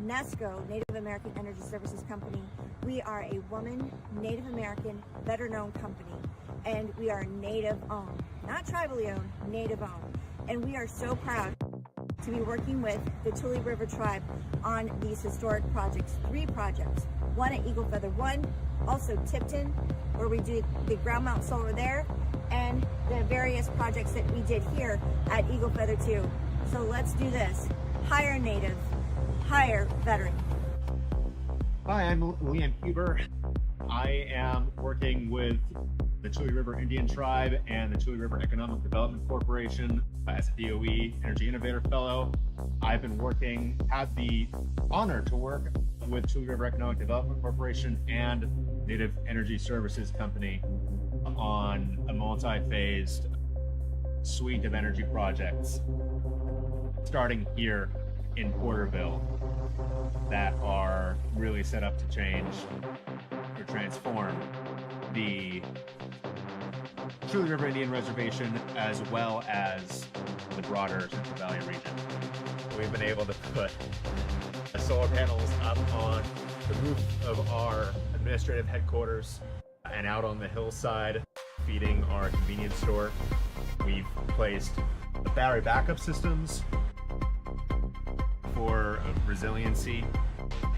NESCO, Native American Energy Services Company. We are a woman, Native American, veteran-owned company, and we are Native-owned, not tribally owned, Native-owned. And we are so proud to be working with the Tule River Tribe on these historic projects, 3 projects, one at Eagle Feather 1, also Tipton, where we do the ground mount solar there, and the various projects that we did here at Eagle Feather 2. So let's do this. Hire Native, hire veteran. Hi, I'm Liam Huber. I am working with the Tule River Indian Tribe and the Tule River Economic Development Corporation as a DOE Energy Innovator Fellow. I've been had the honor to work with Tule River Economic Development Corporation and Native Energy Services Company on a multi-phased suite of energy projects, starting here in Porterville, that are really set up to change or transform the Tule River Indian Reservation as well as the broader Central Valley region. We've been able to put solar panels up on the roof of our administrative headquarters and out on the hillside feeding our convenience store. We've placed battery backup systems for resiliency,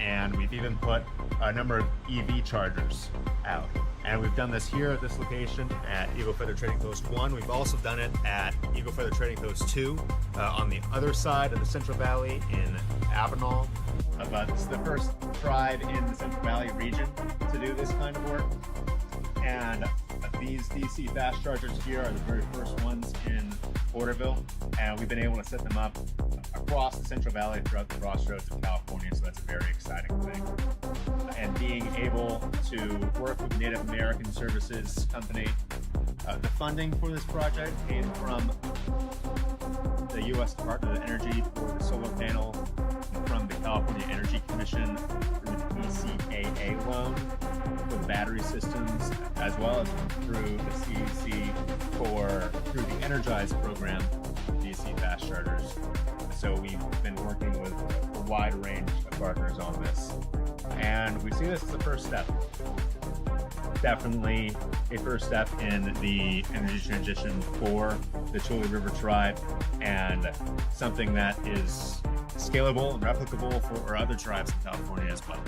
and we've even put a number of EV chargers out. And we've done this here at this location at Eagle Feather Trading Post 1. We've also done it at Eagle Feather Trading Post 2 on the other side of the Central Valley in Avenal. But this is the first tribe in the Central Valley region to do this kind of work. And these DC fast chargers here are the very first ones in Porterville, and we've been able to set them up across the Central Valley throughout the crossroads of California, so that's a very exciting thing. And being able to work with Native American Services Company, the funding for this project came from the U.S. Department of Energy for the solar panel, from the California Energy Commission through the ECAA loan for the battery systems, as well as through the CEC through the Energize program, DC fast chargers. So we've been working with a wide range of partners on this, and we see this as the first step. Definitely a first step in the energy transition for the Tule River Tribe, and something that is scalable and replicable for other tribes in California as well.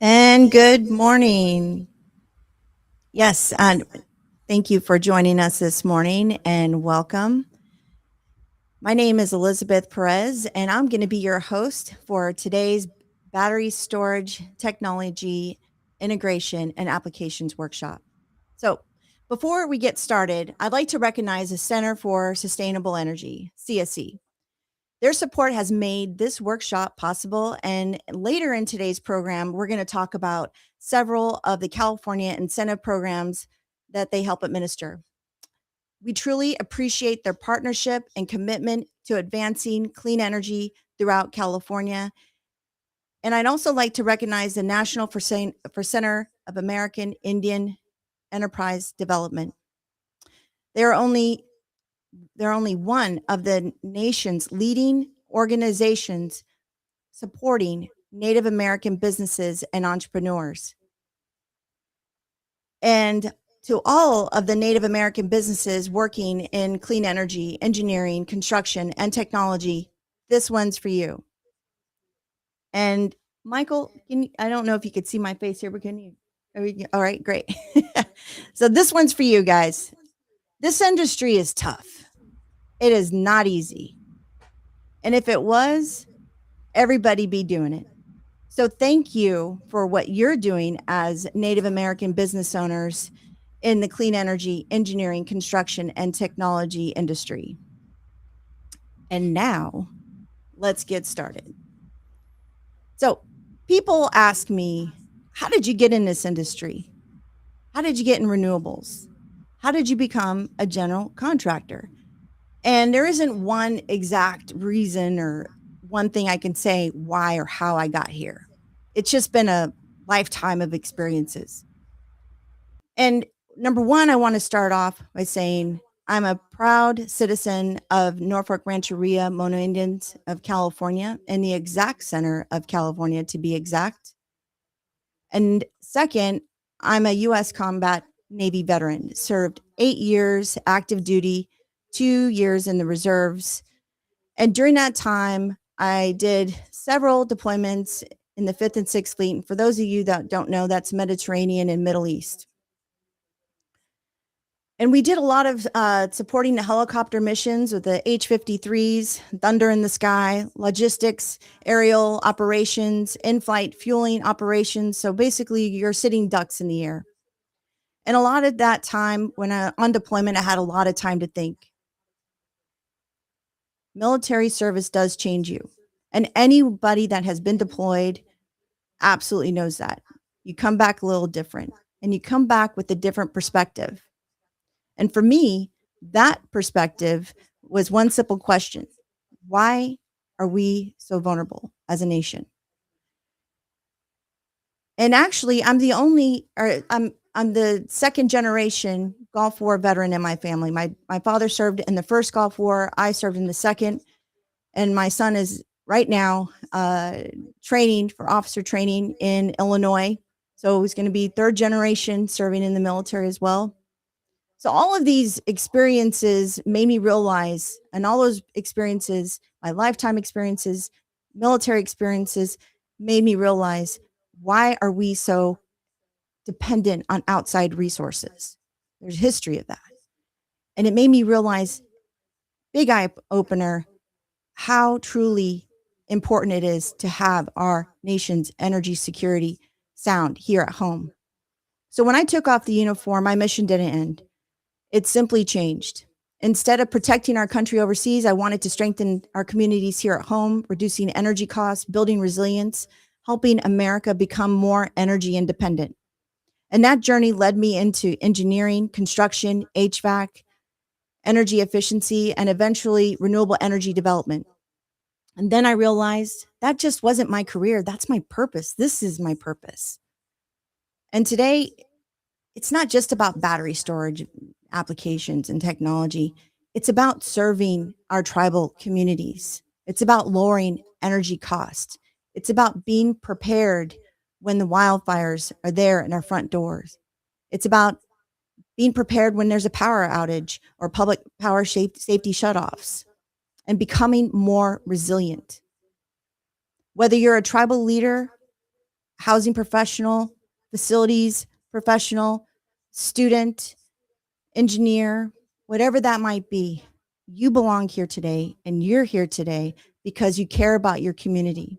And good morning. Yes, and thank you for joining us this morning, and welcome. My name is Elizabeth Perez, and I'm going to be your host for today's Battery Storage Technology Integration and Applications Workshop. So before we get started, I'd like to recognize the Center for Sustainable Energy, CSE. Their support has made this workshop possible, and later in today's program, we're going to talk about several of the California incentive programs that they help administer. We truly appreciate their partnership and commitment to advancing clean energy throughout California. And I'd also like to recognize the National Center of American Indian Enterprise Development. They're only one of the nation's leading organizations supporting Native American businesses and entrepreneurs. And to all of the Native American businesses working in clean energy, engineering, construction, and technology, this one's for you. And Michael, I don't know if you could see my face here, but can you? All right, great. So this one's for you guys. This industry is tough. It is not easy. And if it was, everybody be doing it. So thank you for what you're doing as Native American business owners in the clean energy, engineering, construction, and technology industry. And now let's get started. So people ask me, how did you get in this industry? How did you get in renewables? How did you become a general contractor? And there isn't one exact reason or one thing I can say why or how I got here. It's just been a lifetime of experiences. And number one, I want to start off by saying I'm a proud citizen of Norfolk Rancheria Mono Indians of California, in the exact center of California, to be exact. And second, I'm a U.S. Combat Navy veteran, served 8 years active duty, 2 years in the reserves. And during that time, I did several deployments in the 5th and 6th Fleet. And for those of you that don't know, that's Mediterranean and Middle East. And we did a lot of supporting the helicopter missions with the H-53s, Thunder in the Sky, logistics, aerial operations, in-flight fueling operations. So basically, you're sitting ducks in the air. And a lot of that time, when on deployment, I had a lot of time to think. Military service does change you. And anybody that has been deployed absolutely knows that. You come back a little different, and you come back with a different perspective. And for me, that perspective was one simple question: why are we so vulnerable as a nation? And actually, I'm the second generation Gulf War veteran in my family. My father served in the first Gulf War. I served in the second, and my son is right now training for officer training in Illinois. So he's going to be third generation serving in the military as well. So all of these experiences made me realize, and all those experiences, my lifetime experiences, military experiences, made me realize, why are we so dependent on outside resources? There's history of that. And it made me realize, big eye opener, how truly important it is to have our nation's energy security sound here at home. So when I took off the uniform, my mission didn't end. It simply changed. Instead of protecting our country overseas, I wanted to strengthen our communities here at home, reducing energy costs, building resilience, helping America become more energy independent. And that journey led me into engineering, construction, HVAC, energy efficiency, and eventually renewable energy development. And then I realized that just wasn't my career. That's my purpose. This is my purpose. And today, it's not just about battery storage applications and technology. It's about serving our tribal communities. It's about lowering energy costs. It's about being prepared when the wildfires are there in our front doors. It's about being prepared when there's a power outage or public power safety shutoffs, and becoming more resilient. Whether you're a tribal leader, housing professional, facilities professional, student, engineer, whatever that might be, you belong here today, and you're here today because you care about your community.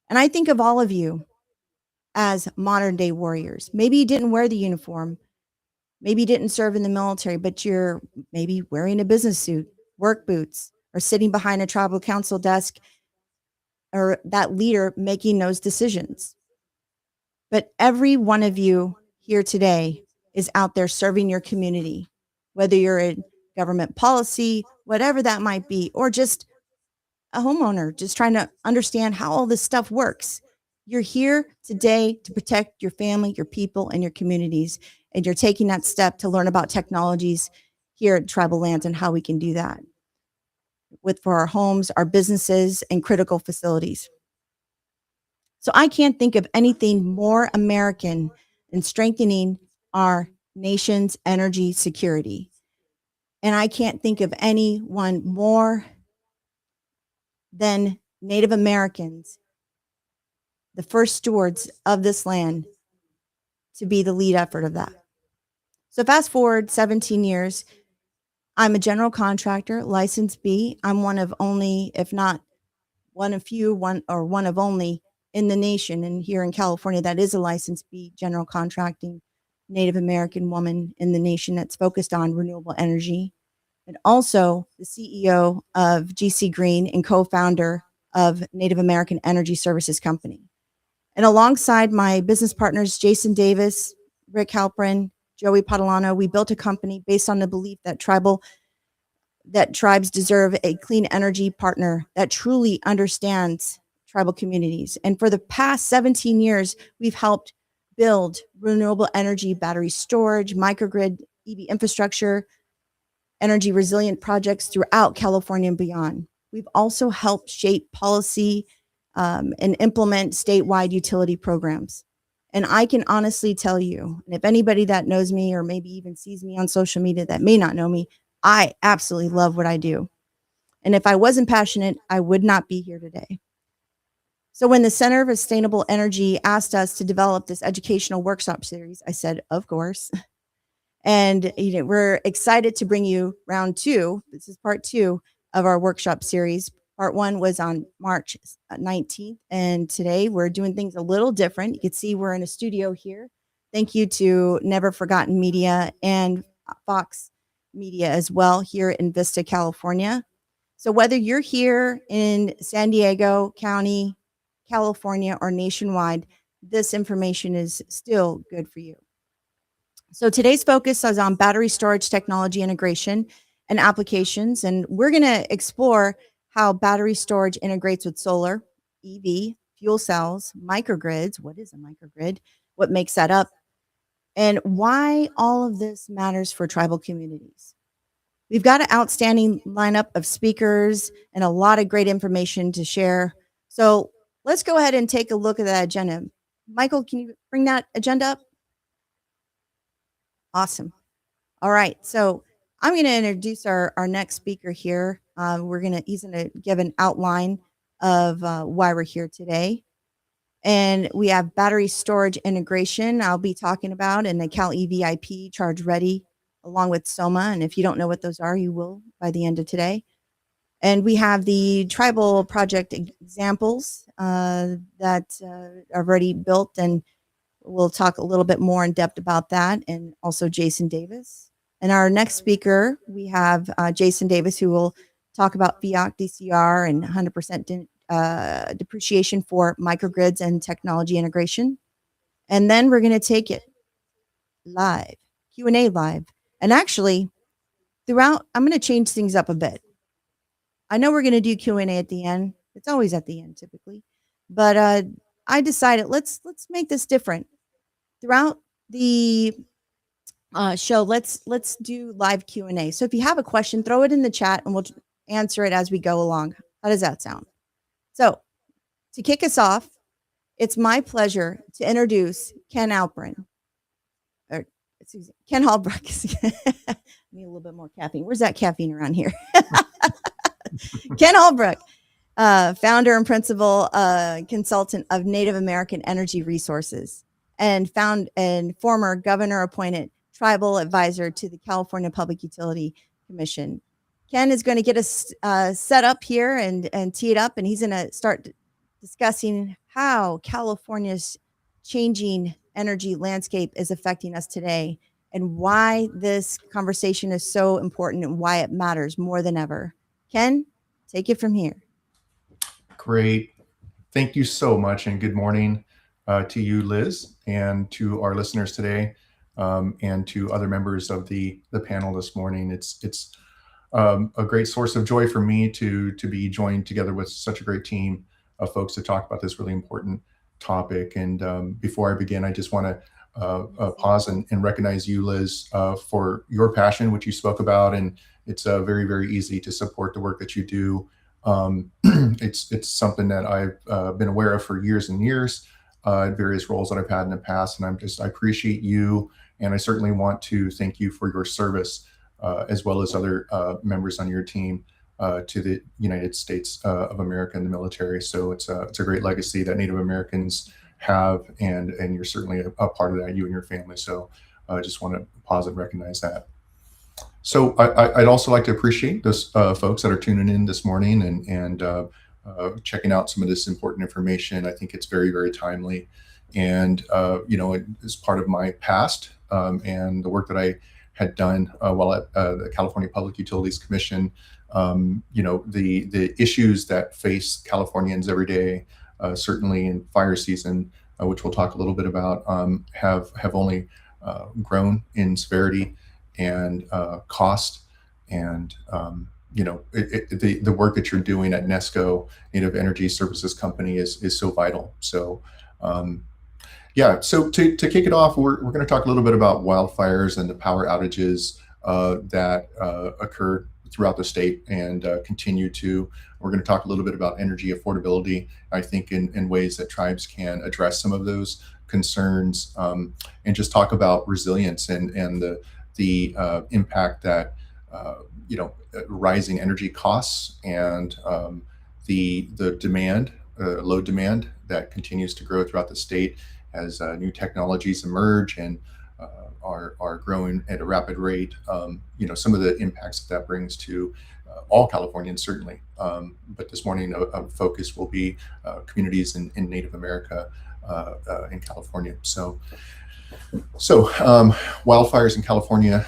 And I think of all of you as modern day warriors. Maybe you didn't wear the uniform. Maybe you didn't serve in the military, but you're maybe wearing a business suit, work boots, or sitting behind a tribal council desk, or that leader making those decisions. But every one of you here today is out there serving your community, whether you're in government policy, whatever that might be, or just a homeowner just trying to understand how all this stuff works. You're here today to protect your family, your people, and your communities. And you're taking that step to learn about technologies here at Tribal Lands and how we can do that for our homes, our businesses, and critical facilities. So I can't think of anything more American than strengthening our nation's energy security. And I can't think of anyone more than Native Americans, the first stewards of this land, to be the lead effort of that. So fast forward 17 years, I'm a general contractor, licensed B. I'm one of only, if not one of few, one of only in the nation and here in California that is a licensed B general contracting Native American woman in the nation that's focused on renewable energy, and also the CEO of GC Green and co-founder of Native American Energy Services Company. And alongside my business partners, Jason Davis, Rick Halprin, Joey Padalano, we built a company based on the belief that tribes deserve a clean energy partner that truly understands tribal communities. And for the past 17 years, we've helped build renewable energy, battery storage, microgrid EV infrastructure, energy resilient projects throughout California and beyond. We've also helped shape policy and implement statewide utility programs. And I can honestly tell you, and if anybody that knows me or maybe even sees me on social media that may not know me, I absolutely love what I do. And if I wasn't passionate, I would not be here today. So when the Center for Sustainable Energy asked us to develop this educational workshop series, I said, of course. And we're excited to bring you round two. This is part two of our workshop series. Part one was on March 19th. And today we're doing things a little different. You can see we're in a studio here. Thank you to Never Forgotten Media and Fox Media as well here in Vista, California. So whether you're here in San Diego County, California, or nationwide, this information is still good for you. So today's focus is on battery storage technology integration and applications, and we're going to explore how battery storage integrates with solar, EV, fuel cells, microgrids. What is a microgrid? What makes that up? And why all of this matters for tribal communities. We've got an outstanding lineup of speakers and a lot of great information to share. So let's go ahead and take a look at that agenda. Michael, can you bring that agenda up? Awesome. All right. So I'm going to introduce our next speaker here. He's going to give an outline of why we're here today. And we have battery storage integration I'll be talking about, and the Cal EVIP Charge Ready, along with SOMA. And if you don't know what those are, you will by the end of today. And we have the tribal project examples that are already built, and we'll talk a little bit more in depth about that, and also Jason Davis. And our next speaker, we have Jason Davis, who will talk about FEOC, DCR, and 100% depreciation for microgrids and technology integration. And then we're going to take it live, Q&A live. And actually, throughout, I'm going to change things up a bit. I know we're going to do Q&A at the end. It's always at the end, typically. But I decided let's make this different. Throughout the show, let's do live Q&A. So if you have a question, throw it in the chat and we'll answer it as we go along. How does that sound? So to kick us off, it's my pleasure to introduce Ken Halbrook. Ken Halbrook. I need a little bit more caffeine. Where's that caffeine around here? Ken Halbrook, founder and principal consultant of Native American Energy Resources, and former governor appointed tribal advisor to the California Public Utility Commission. Ken is going to get us set up here and tee it up, and he's going to start discussing how California's changing energy landscape is affecting us today, and why this conversation is so important and why it matters more than ever. Ken, take it from here. Great. Thank you so much, and good morning to you, Liz, and to our listeners today, and to other members of the panel this morning. It's a great source of joy for me to be joined together with such a great team of folks to talk about this really important topic. And before I begin, I just want to pause and recognize you, Liz, for your passion, which you spoke about, and it's very, very easy to support the work that you do. It's something that I've been aware of for years and years, various roles that I've had in the past, and I appreciate you, and I certainly want to thank you for your service, as well as other members on your team, to the United States of America and the military. So it's a great legacy that Native Americans have, and you're certainly a part of that, you and your family. So I just want to pause and recognize that. So I'd also like to appreciate those folks that are tuning in this morning and checking out some of this important information. I think it's very, very timely. And, as part of my past and the work that I had done while at the California Public Utilities Commission, the issues that face Californians every day, certainly in fire season, which we'll talk a little bit about, have only grown in severity and cost. And the work that you're doing at NESCO, Native Energy Services Company, is so vital. So Yeah, so to kick it off, we're going to talk a little bit about wildfires and the power outages that occur throughout the state and continue to. We're going to talk a little bit about energy affordability, I think, in ways that tribes can address some of those concerns, and just talk about resilience and the impact that rising energy costs and the demand, load demand that continues to grow throughout the state as new technologies emerge and are growing at a rapid rate. Some of the impacts that brings to all Californians, certainly. But this morning, a focus will be communities in Native America in California. So wildfires in California,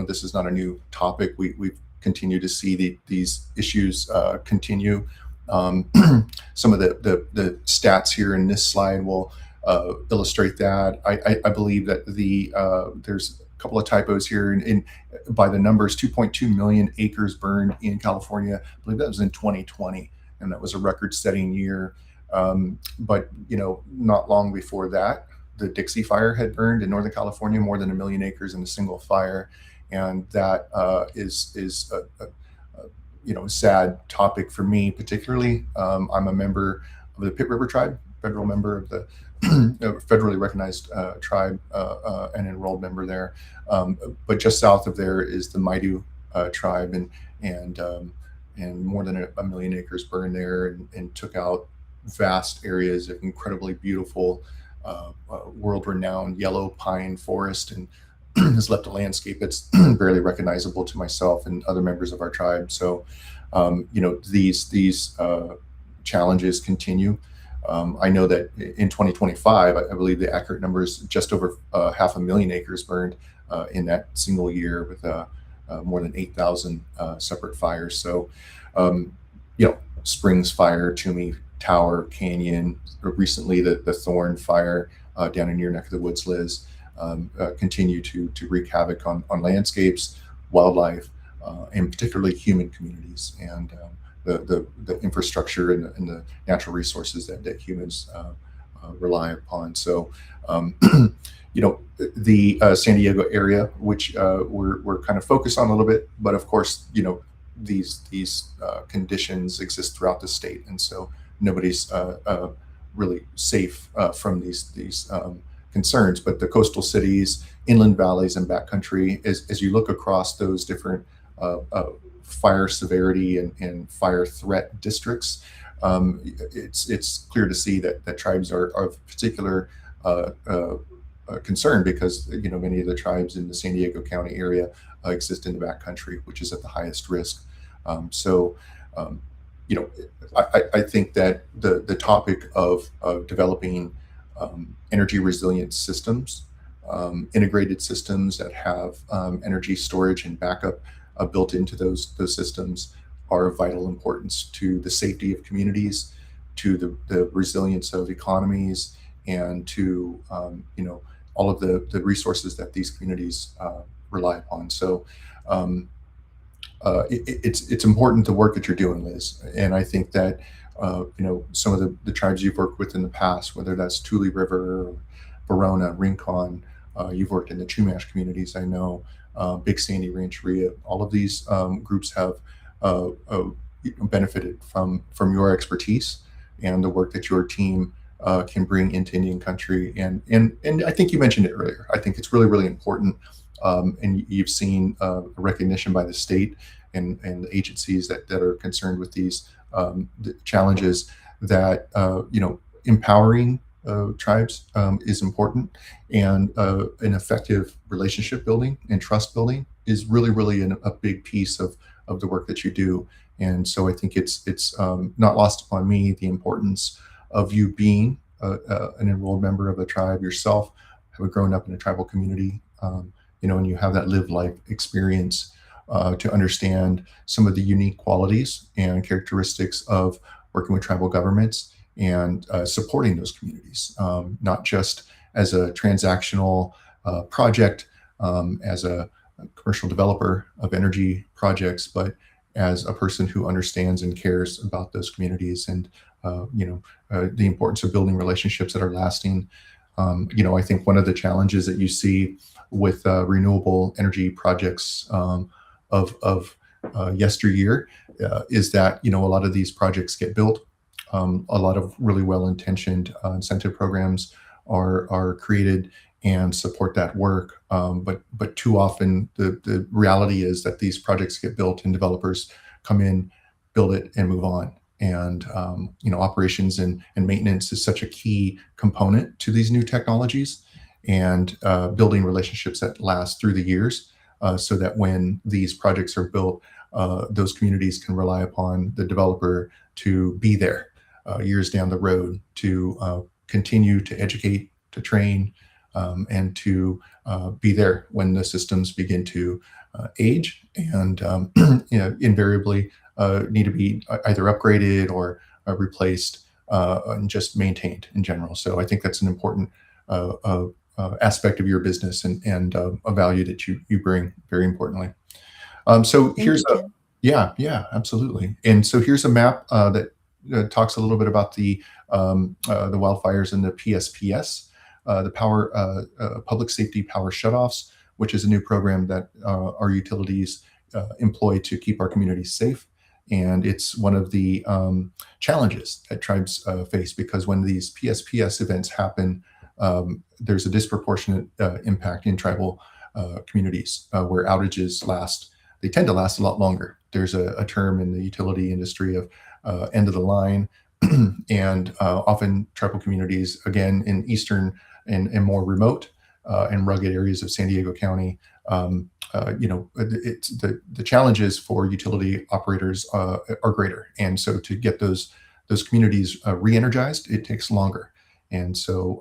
this is not a new topic. We've continued to see these issues continue. Some of the stats here in this slide will illustrate that. I believe that there's a couple of typos here in by the numbers. 2.2 million acres burned in California. I believe that was in 2020, and that was a record-setting year. But not long before that, the Dixie Fire had burned in Northern California, more than 1 million acres in a single fire, and that is a sad topic for me, particularly. I'm a member of the Pit River Tribe, federal member of the federally recognized tribe, an enrolled member there. But just south of there is the Maidu tribe, and more than 1 million acres burned there and took out vast areas of incredibly beautiful, world-renowned yellow pine forest, and has left a landscape that's barely recognizable to myself and other members of our tribe. So, these challenges continue. I know that in 2025, I believe the accurate number is just over 500,000 acres burned in that single year, with more than 8,000 separate fires. So, Springs Fire, Toomey Tower Canyon, recently the Thorn Fire down in your neck of the woods, Liz, continue to wreak havoc on landscapes, wildlife, and particularly human communities, and the infrastructure and the natural resources that humans rely upon. So, the San Diego area, which we're kind of focused on a little bit, but of course, these conditions exist throughout the state, and so nobody's really safe from these concerns. But the coastal cities, inland valleys, and backcountry, as you look across those different fire severity and fire threat districts, it's clear to see that tribes are of particular concern, because many of the tribes in the San Diego County area exist in the backcountry, which is at the highest risk. I think that the topic of developing energy resilient systems, integrated systems that have energy storage and backup built into those systems, are of vital importance to the safety of communities, to the resilience of economies, and to all of the resources that these communities rely upon. So it's important, the work that you're doing, Liz. And I think that some of the tribes you've worked with in the past, whether that's Tule River, or Verona, Rincon, you've worked in the Chumash communities, I know, Big Sandy, Rancheria, all of these groups have benefited from your expertise and the work that your team can bring into Indian country. And I think you mentioned it earlier. I think it's really, really important. And you've seen a recognition by the state and the agencies that are concerned with these the challenges, that empowering tribes is important, and an effective relationship building and trust building is really, really a big piece of the work that you do. And so I think it's not lost upon me the importance of you being an enrolled member of a tribe yourself, have grown up in a tribal community, and you have that lived life experience to understand some of the unique qualities and characteristics of working with tribal governments and supporting those communities, not just as a transactional project, as a commercial developer of energy projects, but as a person who understands and cares about those communities, and the importance of building relationships that are lasting. I think one of the challenges that you see with renewable energy projects of yesteryear is that a lot of these projects get built. A lot of really well-intentioned incentive programs are created and support that work. But too often the reality is that these projects get built and developers come in, build it, and move on. And operations and maintenance is such a key component to these new technologies, and building relationships that last through the years, so that when these projects are built, those communities can rely upon the developer to be there years down the road to continue to educate, to train, and to be there when the systems begin to age and invariably need to be either upgraded or replaced and just maintained in general. So I think that's an important aspect of your business and a value that you bring very importantly. So Thank here's you, a Ken. yeah, absolutely. And so here's a map that talks a little bit about the wildfires and the PSPS, the public safety power shutoffs, which is a new program that our utilities employ to keep our communities safe. And it's one of the challenges that tribes face, because when these PSPS events happen, there's a disproportionate impact in tribal communities where outages last. They tend to last a lot longer. There's a term in the utility industry of end of the line, and often tribal communities, again, in eastern and more remote and rugged areas of San Diego County, it's the challenges for utility operators are greater, and so to get those communities re-energized, it takes longer. And so,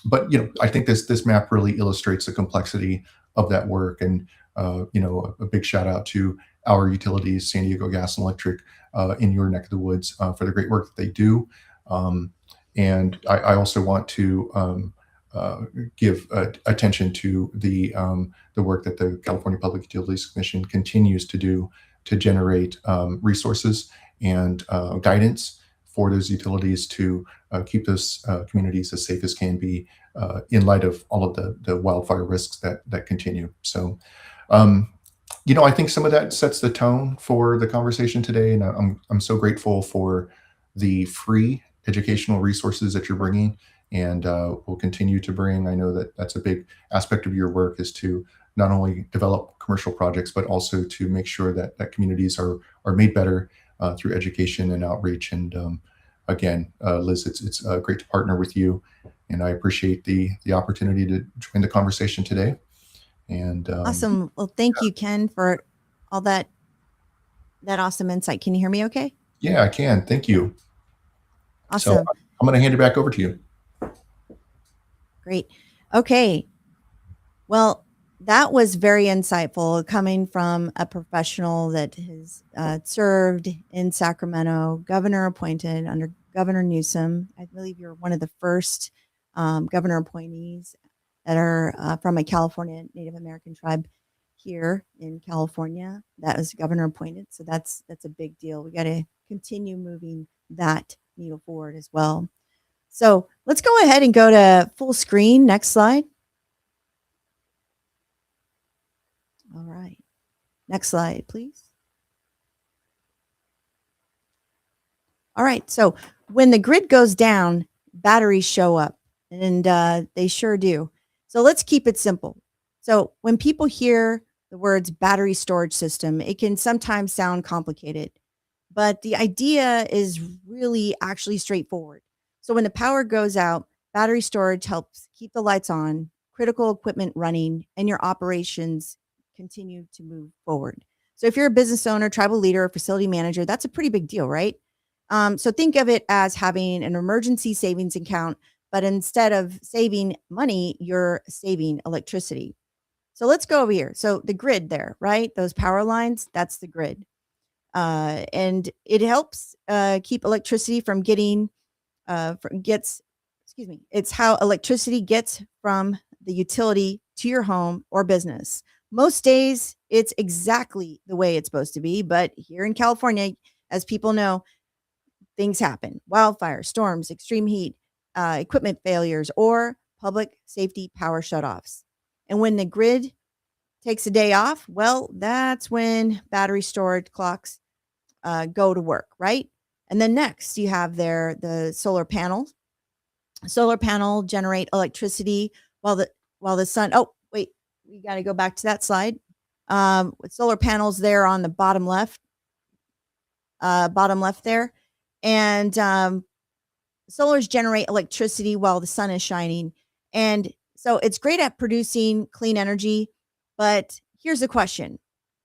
but I think this map really illustrates the complexity of that work, and a big shout out to our utilities, San Diego Gas and Electric, in your neck of the woods, for the great work that they do. And I also want to give attention to the work that the California Public Utilities Commission continues to do to generate resources and guidance for those utilities to keep those communities as safe as can be in light of all of the wildfire risks that continue. So, I think some of that sets the tone for the conversation today, and I'm so grateful for the free educational resources that you're bringing, and will continue to bring. I know that that's a big aspect of your work, is to not only develop commercial projects, but also to make sure that communities are made better through education and outreach. And again, Liz, it's great to partner with you, and I appreciate the opportunity to join the conversation today. And Awesome. Well, thank you, Ken, for all that awesome insight. Can you hear me okay? yeah, I can. Thank you. So Awesome. I'm going to hand it back over to you. Great. Okay. Well, that was very insightful, coming from a professional that has served in Sacramento, governor appointed under Governor Newsom. I believe you're one of the first governor appointees that are from a California Native American tribe here in California that was governor appointed. So that's a big deal. We got to continue moving that needle forward as well. So let's go ahead and go to full screen. Next slide. All right. Next slide, please. All right. So when the grid goes down, batteries show up, and they sure do. So let's keep it simple. So when people hear the words battery storage system, it can sometimes sound complicated, but the idea is really actually straightforward. So when the power goes out, battery storage helps keep the lights on, critical equipment running, and your operations continue to move forward. So if you're a business owner, tribal leader, or facility manager, that's a pretty big deal, right? So think of it as having an emergency savings account, but instead of saving money, you're saving electricity. So let's go over here. So the grid there, right? Those power lines, that's the grid. And it helps keep electricity from it's how electricity gets from the utility to your home or business. Most days, it's exactly the way it's supposed to be. But here in California, as people know, things happen: wildfires, storms, extreme heat, equipment failures, or public safety power shutoffs. And when the grid takes a day off, well, that's when battery storage clocks go to work, right? And then next you have there the solar panels. Solar panel generate electricity while the sun. Oh, wait, we got to go back to that slide. With solar panels there on the bottom left there, and solars generate electricity while the sun is shining, and so it's great at producing clean energy. But here's the question: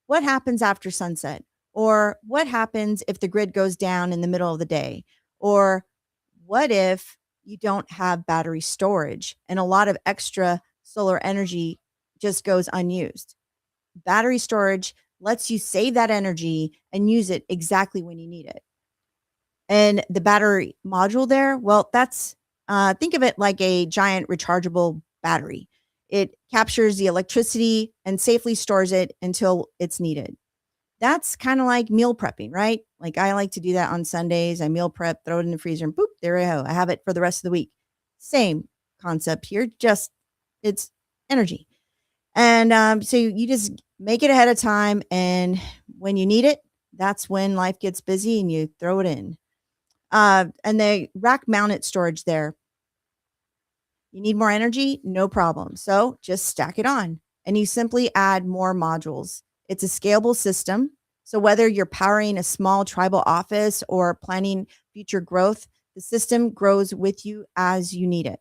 what happens after sunset? Or what happens if the grid goes down in the middle of the day? Or what if you don't have battery storage and a lot of extra solar energy just goes unused? Battery storage lets you save that energy and use it exactly when you need it. And the battery module there, well, that's think of it like a giant rechargeable battery. It captures the electricity and safely stores it until it's needed. That's kind of like meal prepping, right? Like I like to do that on Sundays. I meal prep, throw it in the freezer, and boop, there I go. I have it for the rest of the week. Same concept here, just it's energy. And so you just make it ahead of time. And when you need it, that's when life gets busy and you throw it in. And the rack mounted storage there. You need more energy? No problem. So just stack it on and you simply add more modules. It's a scalable system. So whether you're powering a small tribal office or planning future growth, the system grows with you as you need it.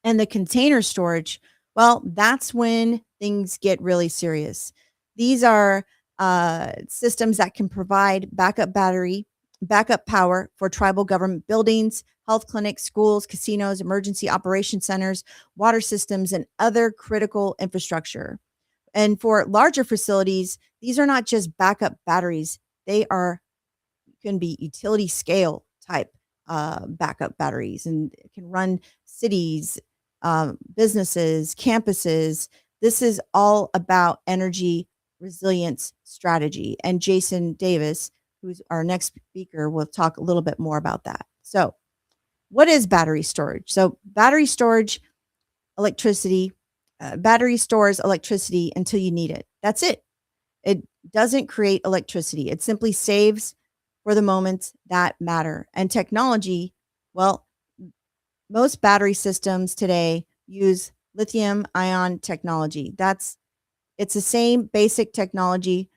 And the container storage, well, that's when things get really serious. These are systems that can provide backup power for tribal government buildings, health clinics, schools, casinos, emergency operation centers, water systems, and other critical infrastructure. And for larger facilities, these are not just backup batteries. They can be utility scale type backup batteries, and it can run cities, businesses, campuses. This is all about energy resilience strategy. And Jason Davis, who's our next speaker, will talk a little bit more about that. So what is battery storage? So battery stores electricity until you need it. That's it. It doesn't create electricity. It simply saves for the moments that matter. And technology, well, most battery systems today use lithium ion technology. It's the same basic technology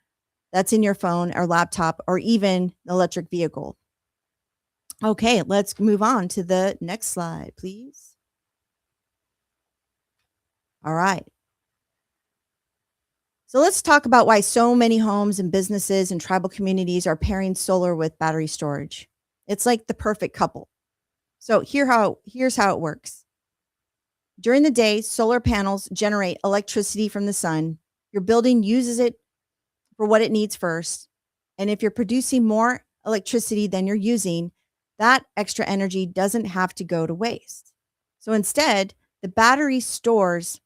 that's in your phone or laptop or even the electric vehicle. Okay, let's move on to the next slide, please. All right. So let's talk about why so many homes and businesses and tribal communities are pairing solar with battery storage. It's like the perfect couple. So here's how it works. During the day, solar panels generate electricity from the sun. Your building uses it for what it needs first. And if you're producing more electricity than you're using, that extra energy doesn't have to go to waste. So instead, the battery stores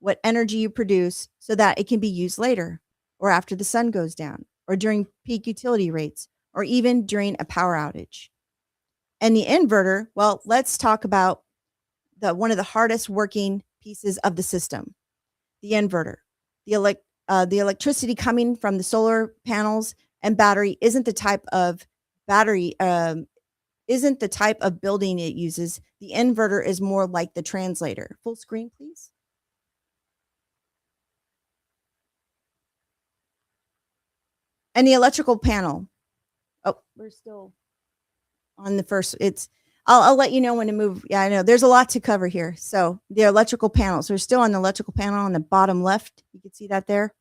what energy you produce so that it can be used later, or after the sun goes down, or during peak utility rates, or even during a power outage. And the inverter, well, let's talk about one of the hardest working pieces of the system, the inverter. The electricity coming from the solar panels and battery isn't the type of building it uses. The inverter is more like the translator. Full screen, please. And the electrical panel. Oh, we're still on the first. I'll let you know when to move. Yeah, I know there's a lot to cover here. So the electrical panels, we're still on the electrical panel on the bottom left. You can see that there.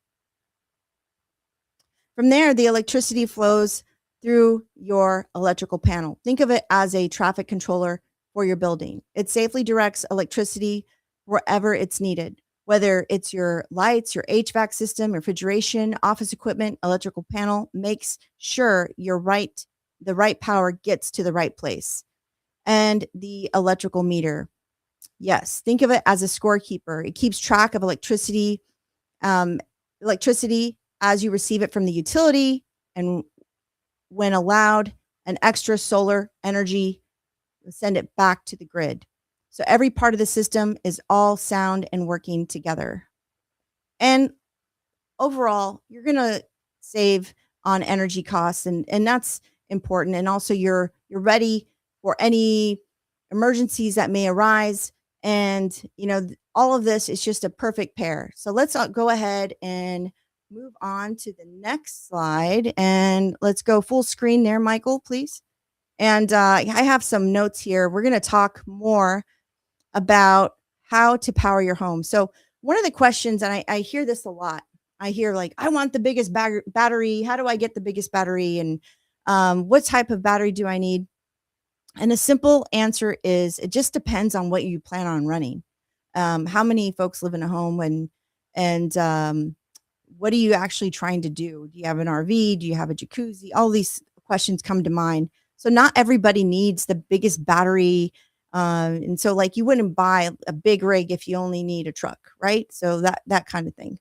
From there, the electricity flows through your electrical panel. Think of it as a traffic controller for your building. It safely directs electricity wherever it's needed, whether it's your lights, your HVAC system, refrigeration, office equipment. Electrical panel makes sure the right power gets to the right place. And the electrical meter. Yes, think of it as a scorekeeper. It keeps track of electricity as you receive it from the utility and when allowed and extra solar energy, send it back to the grid. So every part of the system is all sound and working together. And overall, you're going to save on energy costs, and that's important. And also you're ready for any emergencies that may arise. And, all of this is just a perfect pair. So let's go ahead and move on to the next slide. And let's go full screen there, Michael, please. And I have some notes here. We're going to talk more about how to power your home. So one of the questions, and I hear this a lot, I hear like, I want the biggest battery. How do I get the biggest battery? And what type of battery do I need? And the simple answer is it just depends on what you plan on running. How many folks live in a home, and what are you actually trying to do? Do you have an RV? Do you have a jacuzzi? All these questions come to mind. So not everybody needs the biggest battery. And so like you wouldn't buy a big rig if you only need a truck, right? So that kind of thing.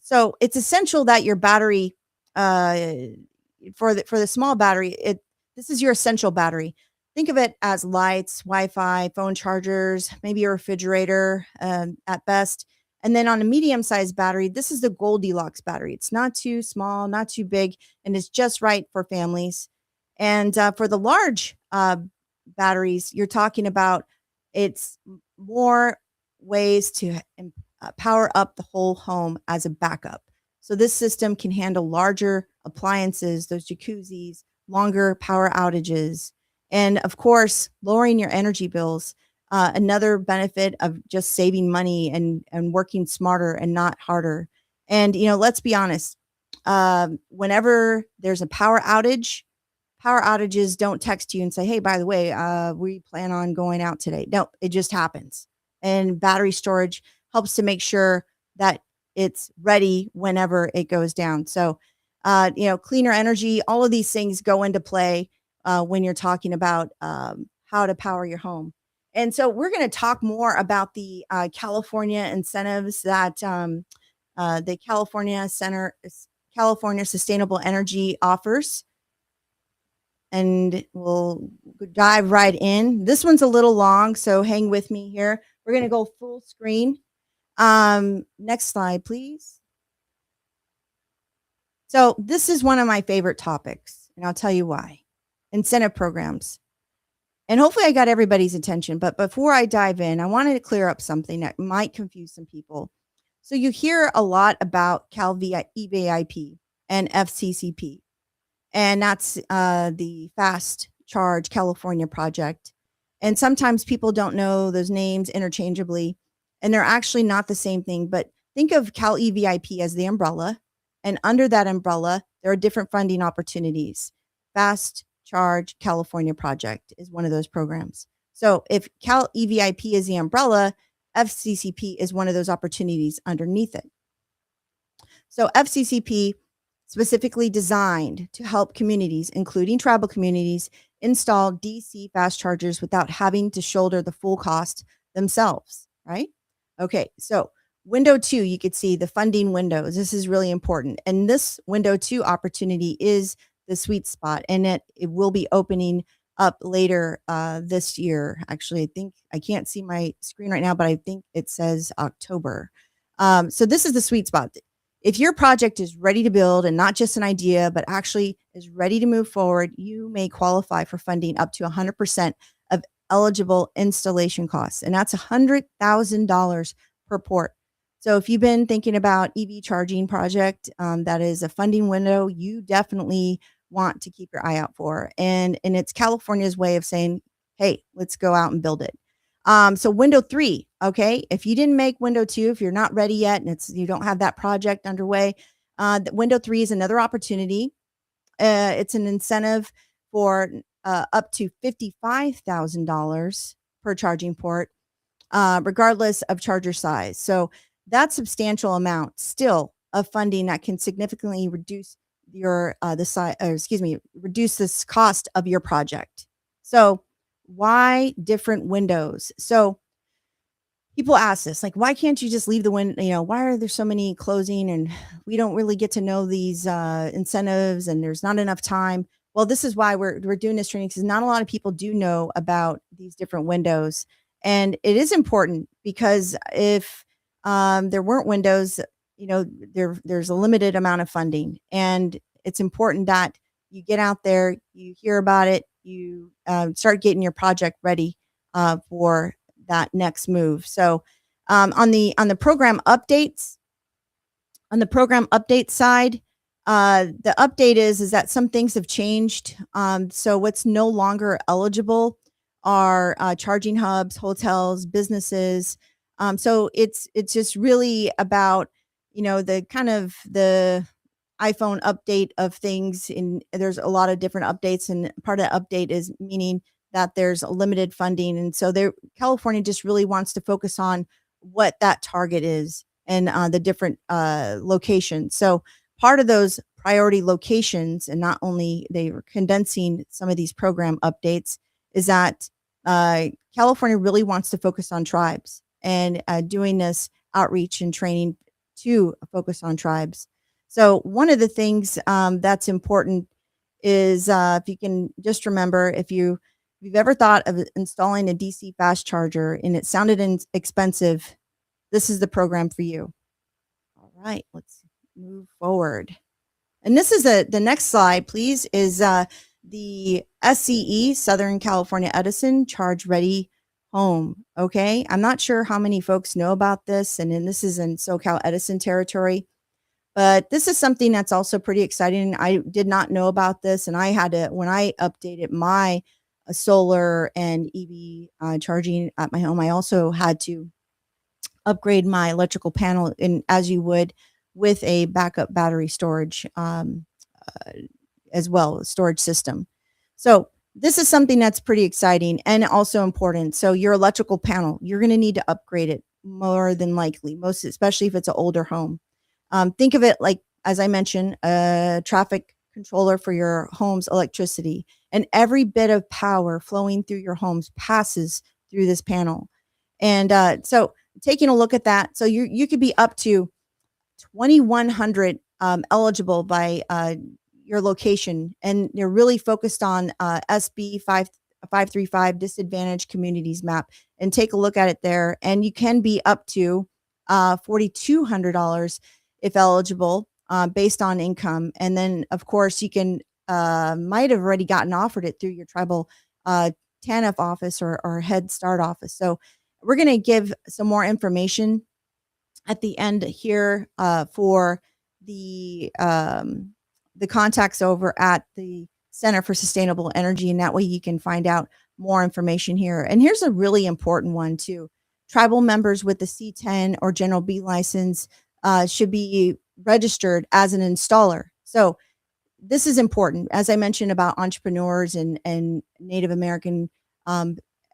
So it's essential that your battery, for the small battery, this is your essential battery. Think of it as lights, Wi-Fi, phone chargers, maybe a refrigerator at best. And then on a medium-sized battery, this is the Goldilocks battery. It's not too small, not too big, and it's just right for families. And for the large batteries, you're talking about it's more ways to power up the whole home as a backup. So this system can handle larger appliances, those jacuzzis, longer power outages, and of course, lowering your energy bills. Another benefit of just saving money and working smarter and not harder. And, let's be honest, whenever there's a power outages don't text you and say, hey, by the way, we plan on going out today. No, it just happens. And battery storage helps to make sure that it's ready whenever it goes down. So, cleaner energy, all of these things go into play when you're talking about how to power your home. And so we're going to talk more about the California incentives that the California Sustainable Energy offers. And we'll dive right in. This one's a little long, so hang with me here. We're going to go full screen. Next slide, please. So this is one of my favorite topics, and I'll tell you why. Incentive programs. And hopefully I got everybody's attention. But before I dive in, I wanted to clear up something that might confuse some people. So you hear a lot about CalEVIP and FCCP. And that's the Fast Charge California project. And sometimes people don't know those names interchangeably, and they're actually not the same thing. But think of CalEVIP as the umbrella. And under that umbrella, there are different funding opportunities. Fast Charge California project is one of those programs. So if CalEVIP is the umbrella, FCCP is one of those opportunities underneath it. So FCCP specifically designed to help communities, including tribal communities, install DC fast chargers without having to shoulder the full cost themselves, right? Okay, so window 2, you could see the funding windows. This is really important. And this window 2 opportunity is the sweet spot, and it will be opening up later this year. Actually, I think I can't see my screen right now, but I think it says October. So this is the sweet spot. If your project is ready to build and not just an idea, but actually is ready to move forward, you may qualify for funding up to 100% of eligible installation costs. And that's $100,000 per port. So if you've been thinking about EV charging project, that is a funding window you definitely want to keep your eye out for. And it's California's way of saying, hey, let's go out and build it. So window 3, okay, if you didn't make window 2, if you're not ready yet and you don't have that project underway, window 3 is another opportunity. It's an incentive for up to $55,000 per charging port, regardless of charger size. So that's substantial amount still of funding that can significantly reduce reduce this cost of your project. So why different windows? So people ask this, like, why can't you just leave the window? Why are there so many closing and we don't really get to know these incentives and there's not enough time? Well, this is why we're doing this training, because not a lot of people do know about these different windows. And it is important, because if there weren't windows, there's a limited amount of funding. And it's important that you get out there, you hear about it, you start getting your project ready for that next move. So on the program updates, on the program update side, the update is that some things have changed. So what's no longer eligible are charging hubs, hotels, businesses. So it's just really about, the kind of the iPhone update of things. And there's a lot of different updates, and part of the update is meaning that there's a limited funding. And so California just really wants to focus on what that target is, and the different locations. So part of those priority locations, and not only they were condensing some of these program updates, is that California really wants to focus on tribes, and doing this outreach and training to focus on tribes. So one of the things that's important is, if you can just remember, if you've ever thought of installing a DC fast charger and it sounded expensive, this is the program for you. All right, let's move forward. And this is the next slide, please, is the SCE, Southern California Edison Charge Ready Home. Okay, I'm not sure how many folks know about this, and then this is in SoCal Edison territory. But this is something that's also pretty exciting. I did not know about this, and I had to, when I updated my solar and EV charging at my home, I also had to upgrade my electrical panel, and as you would with a backup battery storage as well, storage system. So this is something that's pretty exciting and also important. So your electrical panel, you're going to need to upgrade it more than likely, most especially if it's an older home. Think of it like, as I mentioned, a traffic controller for your home's electricity, and every bit of power flowing through your homes passes through this panel. And so taking a look at that, so you could be up to 2,100 eligible by your location, and they're really focused on SB 535 disadvantaged communities map. And take a look at it there, and you can be up to $4,200 if eligible, based on income. And then of course you can might have already gotten offered it through your tribal TANF office or Head Start office. So we're going to give some more information at the end here for the contacts over at the Center for Sustainable Energy, and that way you can find out more information here. And here's a really important one too. Tribal members with the C10 or General B license should be registered as an installer. So this is important, as I mentioned about entrepreneurs and Native American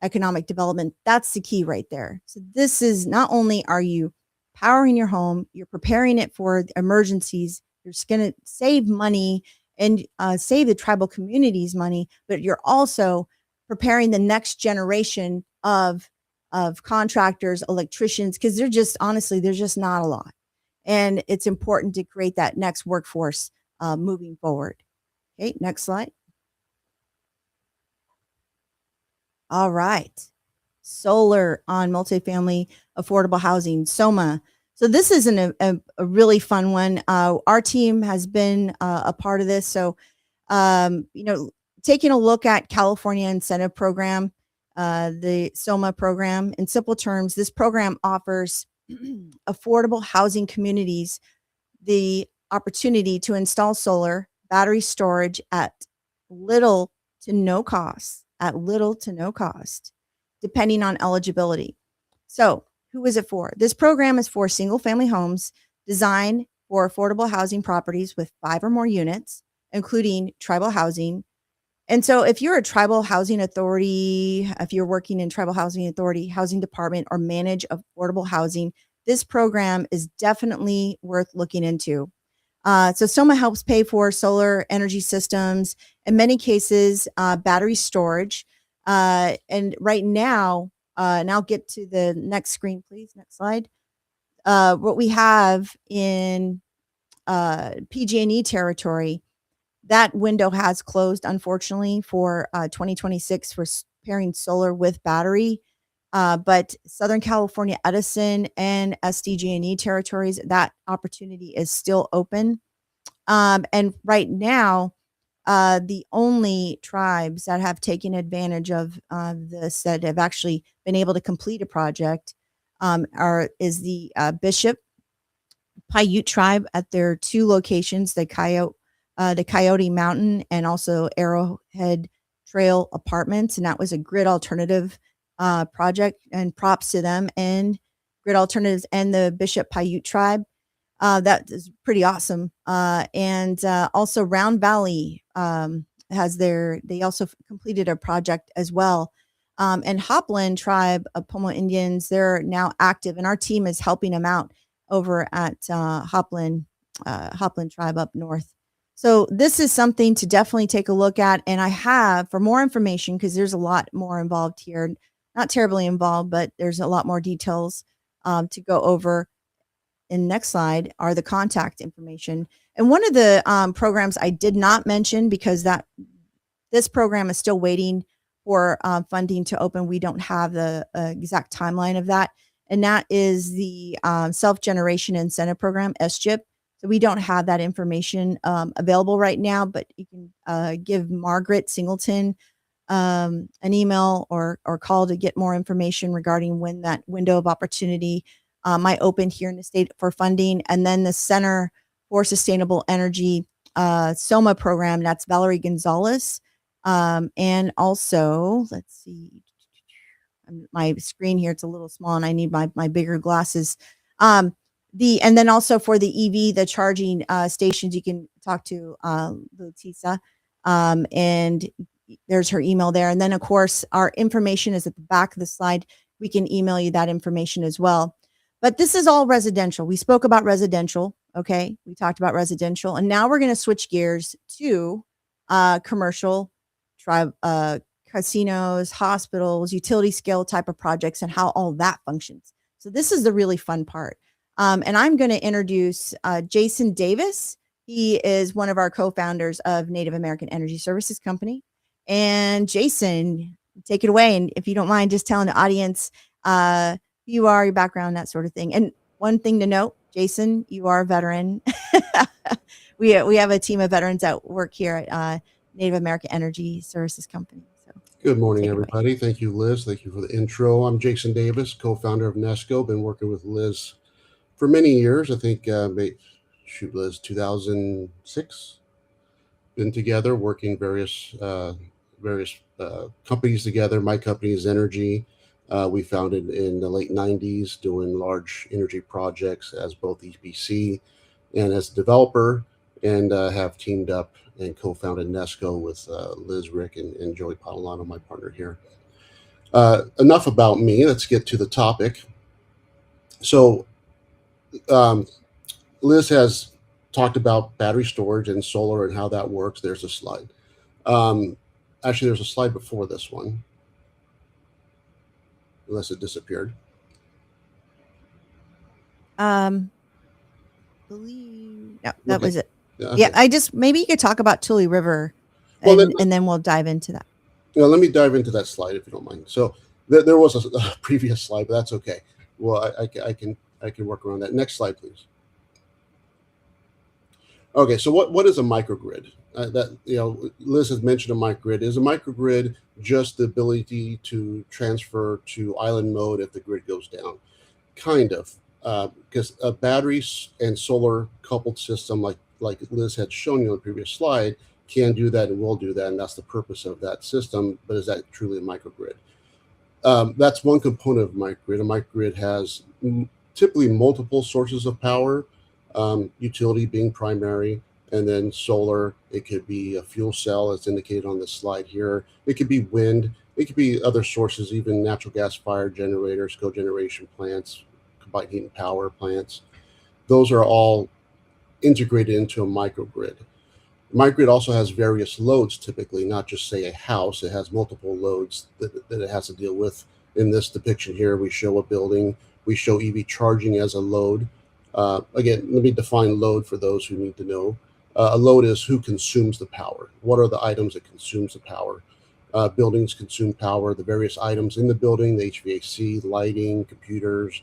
economic development. That's the key right there. So this is, not only are you powering your home, you're preparing it for emergencies, you're going to save money and save the tribal communities money, but you're also preparing the next generation of contractors, electricians, because they're just, honestly, there's just not a lot. And it's important to create that next workforce moving forward. Okay, next slide. All right. Solar on multifamily affordable housing, SOMA. So this is a really fun one. Our team has been a part of this. So, taking a look at California Incentive Program, the SOMA program, in simple terms, this program offers affordable housing communities the opportunity to install solar battery storage at little to no cost, depending on eligibility. So who is it for? This program is for single family homes designed for affordable housing properties with 5 or more units, including tribal housing. And so if you're a tribal housing authority, if you're working in tribal housing authority, housing department, or manage affordable housing, this program is definitely worth looking into. So SOMA helps pay for solar energy systems, in many cases, battery storage. And right now, and I'll get to the next screen, please. Next slide. What we have in PG&E territory, That window has closed, unfortunately, for 2026 for pairing solar with battery. But Southern California Edison and SDG&E territories, that opportunity is still open. And right now, the only tribes that have taken advantage of this, that have actually been able to complete a project, is the Bishop Paiute tribe at their two locations, the Coyote Mountain and also Arrowhead Trail Apartments, and that was a grid alternative project. And props to them and Grid Alternatives and the Bishop Paiute tribe. That is pretty awesome. And also Round Valley they also completed a project as well. And Hopland tribe of Pomo Indians, they're now active, and our team is helping them out over at Hopland tribe up north. So this is something to definitely take a look at. And I have, for more information, because there's a lot more involved here, not terribly involved, but there's a lot more details to go over. In the next slide are the contact information. And one of the programs I did not mention, because this program is still waiting for funding to open. We don't have the exact timeline of that. And that is the Self-Generation Incentive Program, SGIP. So we don't have that information available right now, but you can give Margaret Singleton an email or call to get more information regarding when that window of opportunity might open here in the state for funding. And then the Center for Sustainable Energy SOMA program, that's Valerie Gonzalez. And also, let's see, my screen here, it's a little small and I need my bigger glasses. And then also for the EV, the charging stations, you can talk to Lutisa, and there's her email there. And then of course, our information is at the back of the slide. We can email you that information as well. But this is all residential. We spoke about residential. Okay. We talked about residential, and now we're going to switch gears to commercial, casinos, hospitals, utility scale type of projects, and how all that functions. So this is the really fun part. And I'm going to introduce Jason Davis. He is one of our co-founders of Native American Energy Services Company. And Jason, take it away. And if you don't mind, just telling the audience who you are, your background, that sort of thing. And one thing to note, Jason, you are a veteran. We have a team of veterans that work here at Native American Energy Services Company. So good morning, everybody. Thank you, Liz. Thank you for the intro. I'm Jason Davis, co-founder of Nesco. Been working with Liz for many years. I think, Liz, 2006. Been together working various companies together. My company is Energy. We founded in the late 90s, doing large energy projects as both EPC and as a developer, and have teamed up and co-founded Nesco with Liz, Rick, and Joey Padalano, my partner here. Enough about me. Let's get to the topic. So Liz has talked about battery storage and solar and how that works. There's a slide. Actually, there's a slide before this one, unless it disappeared. Believe that Okay. was it. Okay. Yeah, I just, maybe you could talk about Tule River, and, Well, and then we'll dive into that. Let me dive into that slide if you don't mind. So there was a previous slide, but that's okay. Well, I can work around that. Next slide, please. Okay, so what is a microgrid? Liz has mentioned a microgrid. Is a microgrid just the ability to transfer to island mode if the grid goes down? Kind of, because a battery and solar coupled system, like Liz had shown you on the previous slide, can do that and will do that, and that's the purpose of that system. But is that truly a microgrid? That's one component of microgrid. A microgrid has typically multiple sources of power, utility being primary, and then solar. It could be a fuel cell, as indicated on this slide here. It could be wind. It could be other sources, even natural gas fired generators, cogeneration plants, combined heat and power plants. Those are all integrated into a microgrid. Microgrid also has various loads, typically, not just, say, a house. It has multiple loads that it has to deal with. In this depiction here, we show a building. We show EV charging as a load. Again, let me define load for those who need to know. A load is who consumes the power. What are the items that consumes the power? Buildings consume power. The various items in the building, the HVAC, lighting, computers.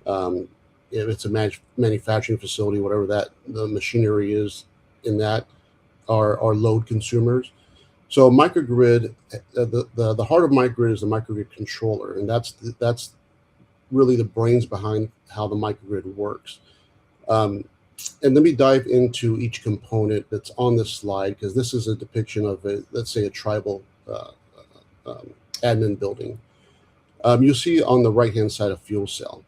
If it's a manufacturing facility, whatever that the machinery is in that, are load consumers. So microgrid, the heart of microgrid is the microgrid controller, and that's really the brains behind how the microgrid works. And let me dive into each component that's on this slide, because this is a depiction of let's say a tribal admin building. You'll see on the right-hand side a fuel cell.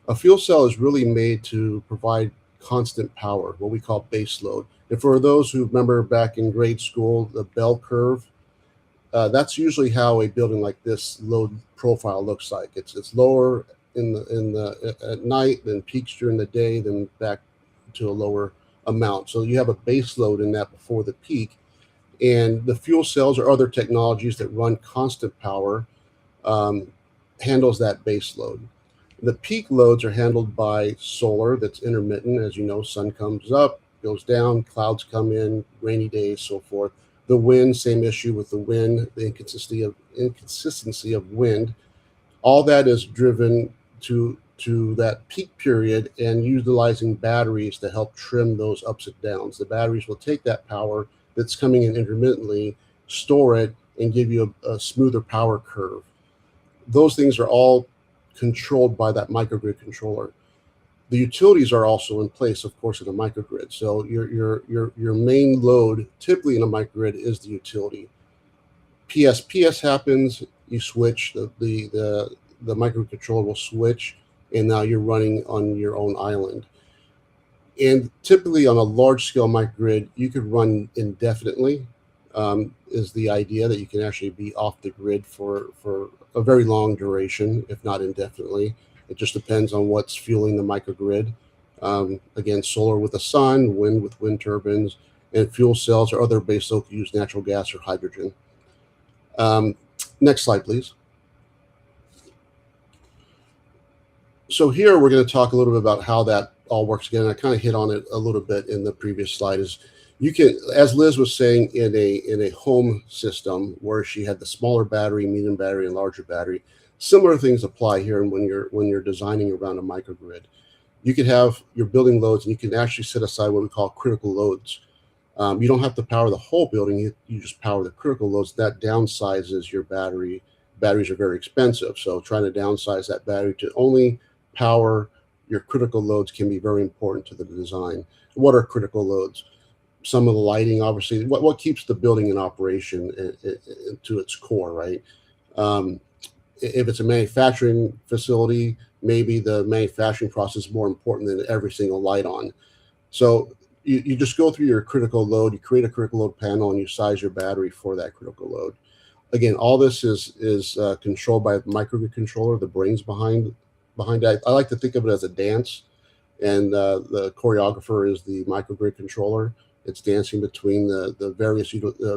A fuel cell is really made to provide constant power, what we call base load. And for those who remember back in grade school, the bell curve, that's usually how a building like this load profile looks like. It's lower at night, then peaks during the day, then back to a lower amount. So you have a base load in that before the peak. And the fuel cells or other technologies that run constant power handles that base load. The peak loads are handled by solar that's intermittent. As you know, sun comes up, goes down, clouds come in, rainy days, so forth. The wind, same issue with the wind, the inconsistency of wind. All that is driven to that peak period and utilizing batteries to help trim those ups and downs. The batteries will take that power that's coming in intermittently, store it, and give you a smoother power curve. Those things are all controlled by that microgrid controller. The utilities are also in place, of course, in a microgrid. So your main load, typically in a microgrid, is the utility. PS happens, you switch, the microcontroller will switch, and now you're running on your own island. And typically on a large-scale microgrid, you could run indefinitely, is the idea that you can actually be off the grid for a very long duration, if not indefinitely. It just depends on what's fueling the microgrid. Again, solar with the sun, wind with wind turbines, and fuel cells or other base load use natural gas or hydrogen. Next slide, please. So here we're going to talk a little bit about how that all works again. I kind of hit on it a little bit in the previous slide. Is you can, as Liz was saying, in a home system where she had the smaller battery, medium battery, and larger battery, similar things apply here. And when you're designing around a microgrid, you could have your building loads, and you can actually set aside what we call critical loads. You don't have to power the whole building; you just power the critical loads. That downsizes your battery. Batteries are very expensive, so trying to downsize that battery to only power your critical loads can be very important to the design. What are critical loads? Some of the lighting, obviously, what keeps the building in operation to its core, right? If it's a manufacturing facility, maybe the manufacturing process is more important than every single light on. So you just go through your critical load, you create a critical load panel, and you size your battery for that critical load. Again, all this is controlled by the microgrid controller, the brains behind it. I like to think of it as a dance, and the choreographer is the microgrid controller. It's dancing between the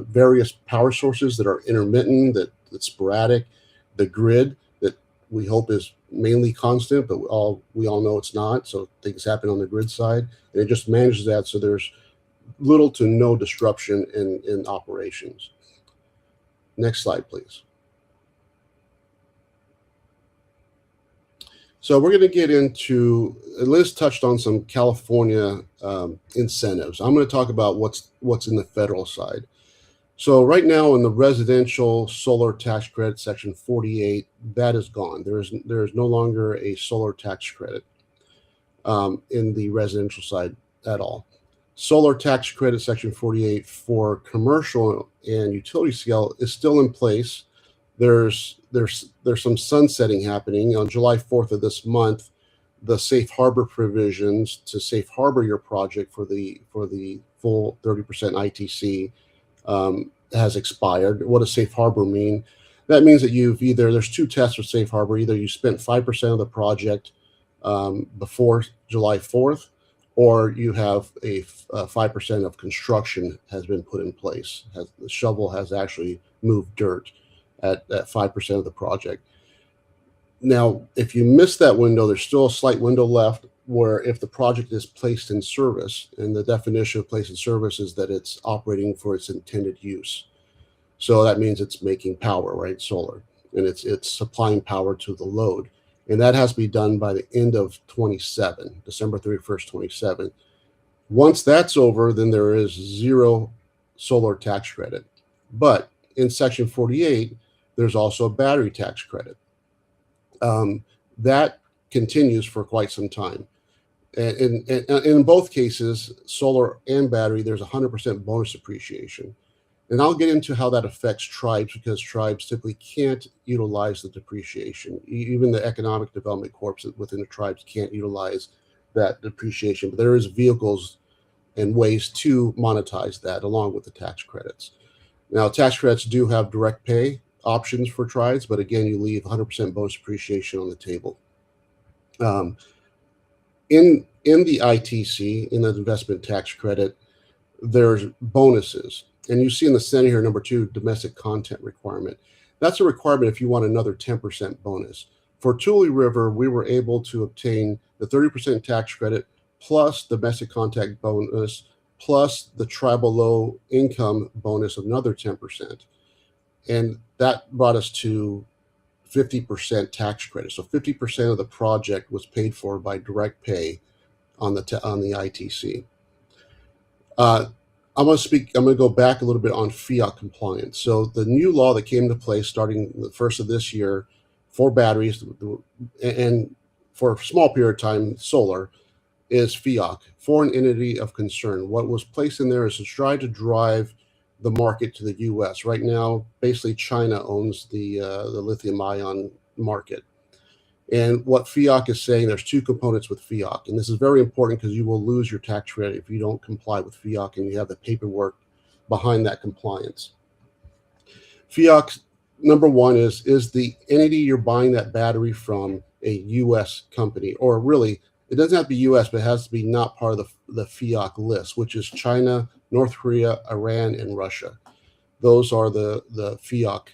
various power sources that are intermittent, that's sporadic, the grid that we hope is mainly constant, but we all know it's not. So things happen on the grid side, and it just manages that so there's little to no disruption in operations. Next slide, please. So we're going to get into, Liz touched on some California incentives. I'm going to talk about what's in the federal side. So right now in the residential solar tax credit, section 48, that is gone. There is no longer a solar tax credit in the residential side at all. Solar tax credit, section 48 for commercial and utility scale is still in place. There's some sunsetting happening on July 4th of this month. The safe harbor provisions to safe harbor your project for the full 30% ITC has expired. What does safe harbor mean? That means that there's two tests for safe harbor. Either you spent 5% of the project before July 4th, or you have a 5% of construction has been put in place. The shovel has actually moved dirt at 5% of the project. Now, if you miss that window, there's still a slight window left. where if the project is placed in service, and the definition of placed in service is that it's operating for its intended use. So that means it's making power, right? Solar, and it's supplying power to the load. And that has to be done by the end of 27, December 31st, 27. Once that's over, then there is zero solar tax credit. But in Section 48, there's also a battery tax credit. That continues for quite some time. And in both cases, solar and battery, there's 100% bonus depreciation. And I'll get into how that affects tribes, because tribes typically can't utilize the depreciation. Even the economic development corps within the tribes can't utilize that depreciation. But there is vehicles and ways to monetize that along with the tax credits. Now, tax credits do have direct pay options for tribes, but again, you leave 100% bonus depreciation on the table. In the ITC, in the investment tax credit, there's bonuses. And you see in the center here, number 2, domestic content requirement. That's a requirement if you want another 10% bonus. For Tule River, we were able to obtain the 30% tax credit plus domestic content bonus plus the tribal low income bonus of another 10%. And that brought us to 50% tax credit. So 50% of the project was paid for by direct pay on the ITC. I'm going to go back a little bit on FEOC compliance. So the new law that came into place starting the first of this year for batteries and for a small period of time, solar, is FEOC, Foreign Entity of Concern. What was placed in there is to try to drive the market to the U.S. Right now, basically China owns the lithium ion market. And what FEOC is saying, there's 2 components with FEOC. And this is very important because you will lose your tax credit if you don't comply with FEOC and you have the paperwork behind that compliance. FEOC, number 1, is the entity you're buying that battery from a U.S. company, or really, it doesn't have to be U.S., but it has to be not part of the FEOC list, which is China, North Korea, Iran, and Russia. Those are the FEOC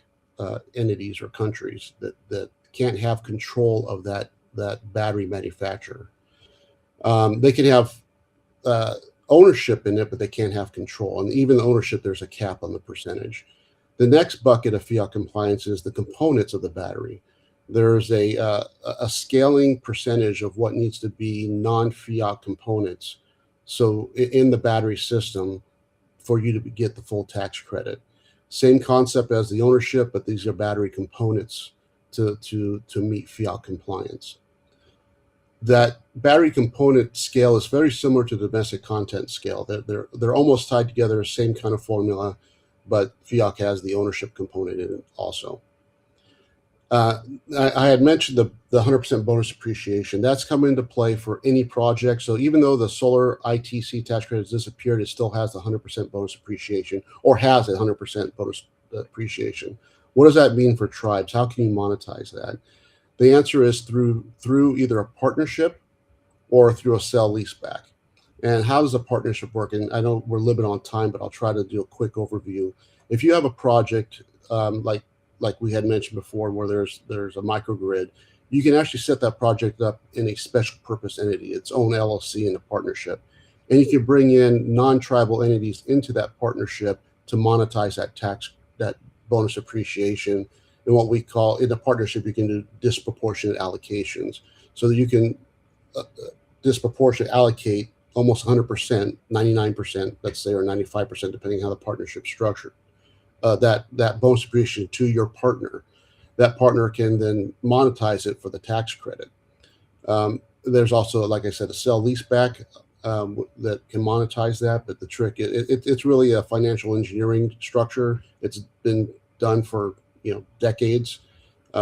entities or countries that can't have control of that battery manufacturer. They can have ownership in it, but they can't have control. And even the ownership, there's a cap on the percentage. The next bucket of FEOC compliance is the components of the battery. There's a scaling percentage of what needs to be non-FEOC components. So in the battery system for you to get the full tax credit. Same concept as the ownership, but these are battery components to meet FEOC compliance. That battery component scale is very similar to the domestic content scale. They're almost tied together, same kind of formula, but FEOC has the ownership component in it also. I had mentioned the 100% bonus depreciation. That's come into play for any project. So even though the solar ITC tax credit has disappeared, it still has the 100% bonus depreciation, or has a 100% bonus depreciation. What does that mean for tribes? How can you monetize that? The answer is through either a partnership or through a sell leaseback. And how does a partnership work? And I know we're limited on time, but I'll try to do a quick overview. If you have a project like we had mentioned before, where there's a microgrid, you can actually set that project up in a special purpose entity, its own LLC in a partnership. And you can bring in non-tribal entities into that partnership to monetize that bonus appreciation. And what we call, in a partnership, you can do disproportionate allocations. So that you can disproportionate allocate almost 100%, 99%, let's say, or 95%, depending on how the partnership's structured. That bonus depreciation to your partner. That partner can then monetize it for the tax credit. There's also, like I said, a sell leaseback that can monetize that. But the trick, it's really a financial engineering structure. It's been done for decades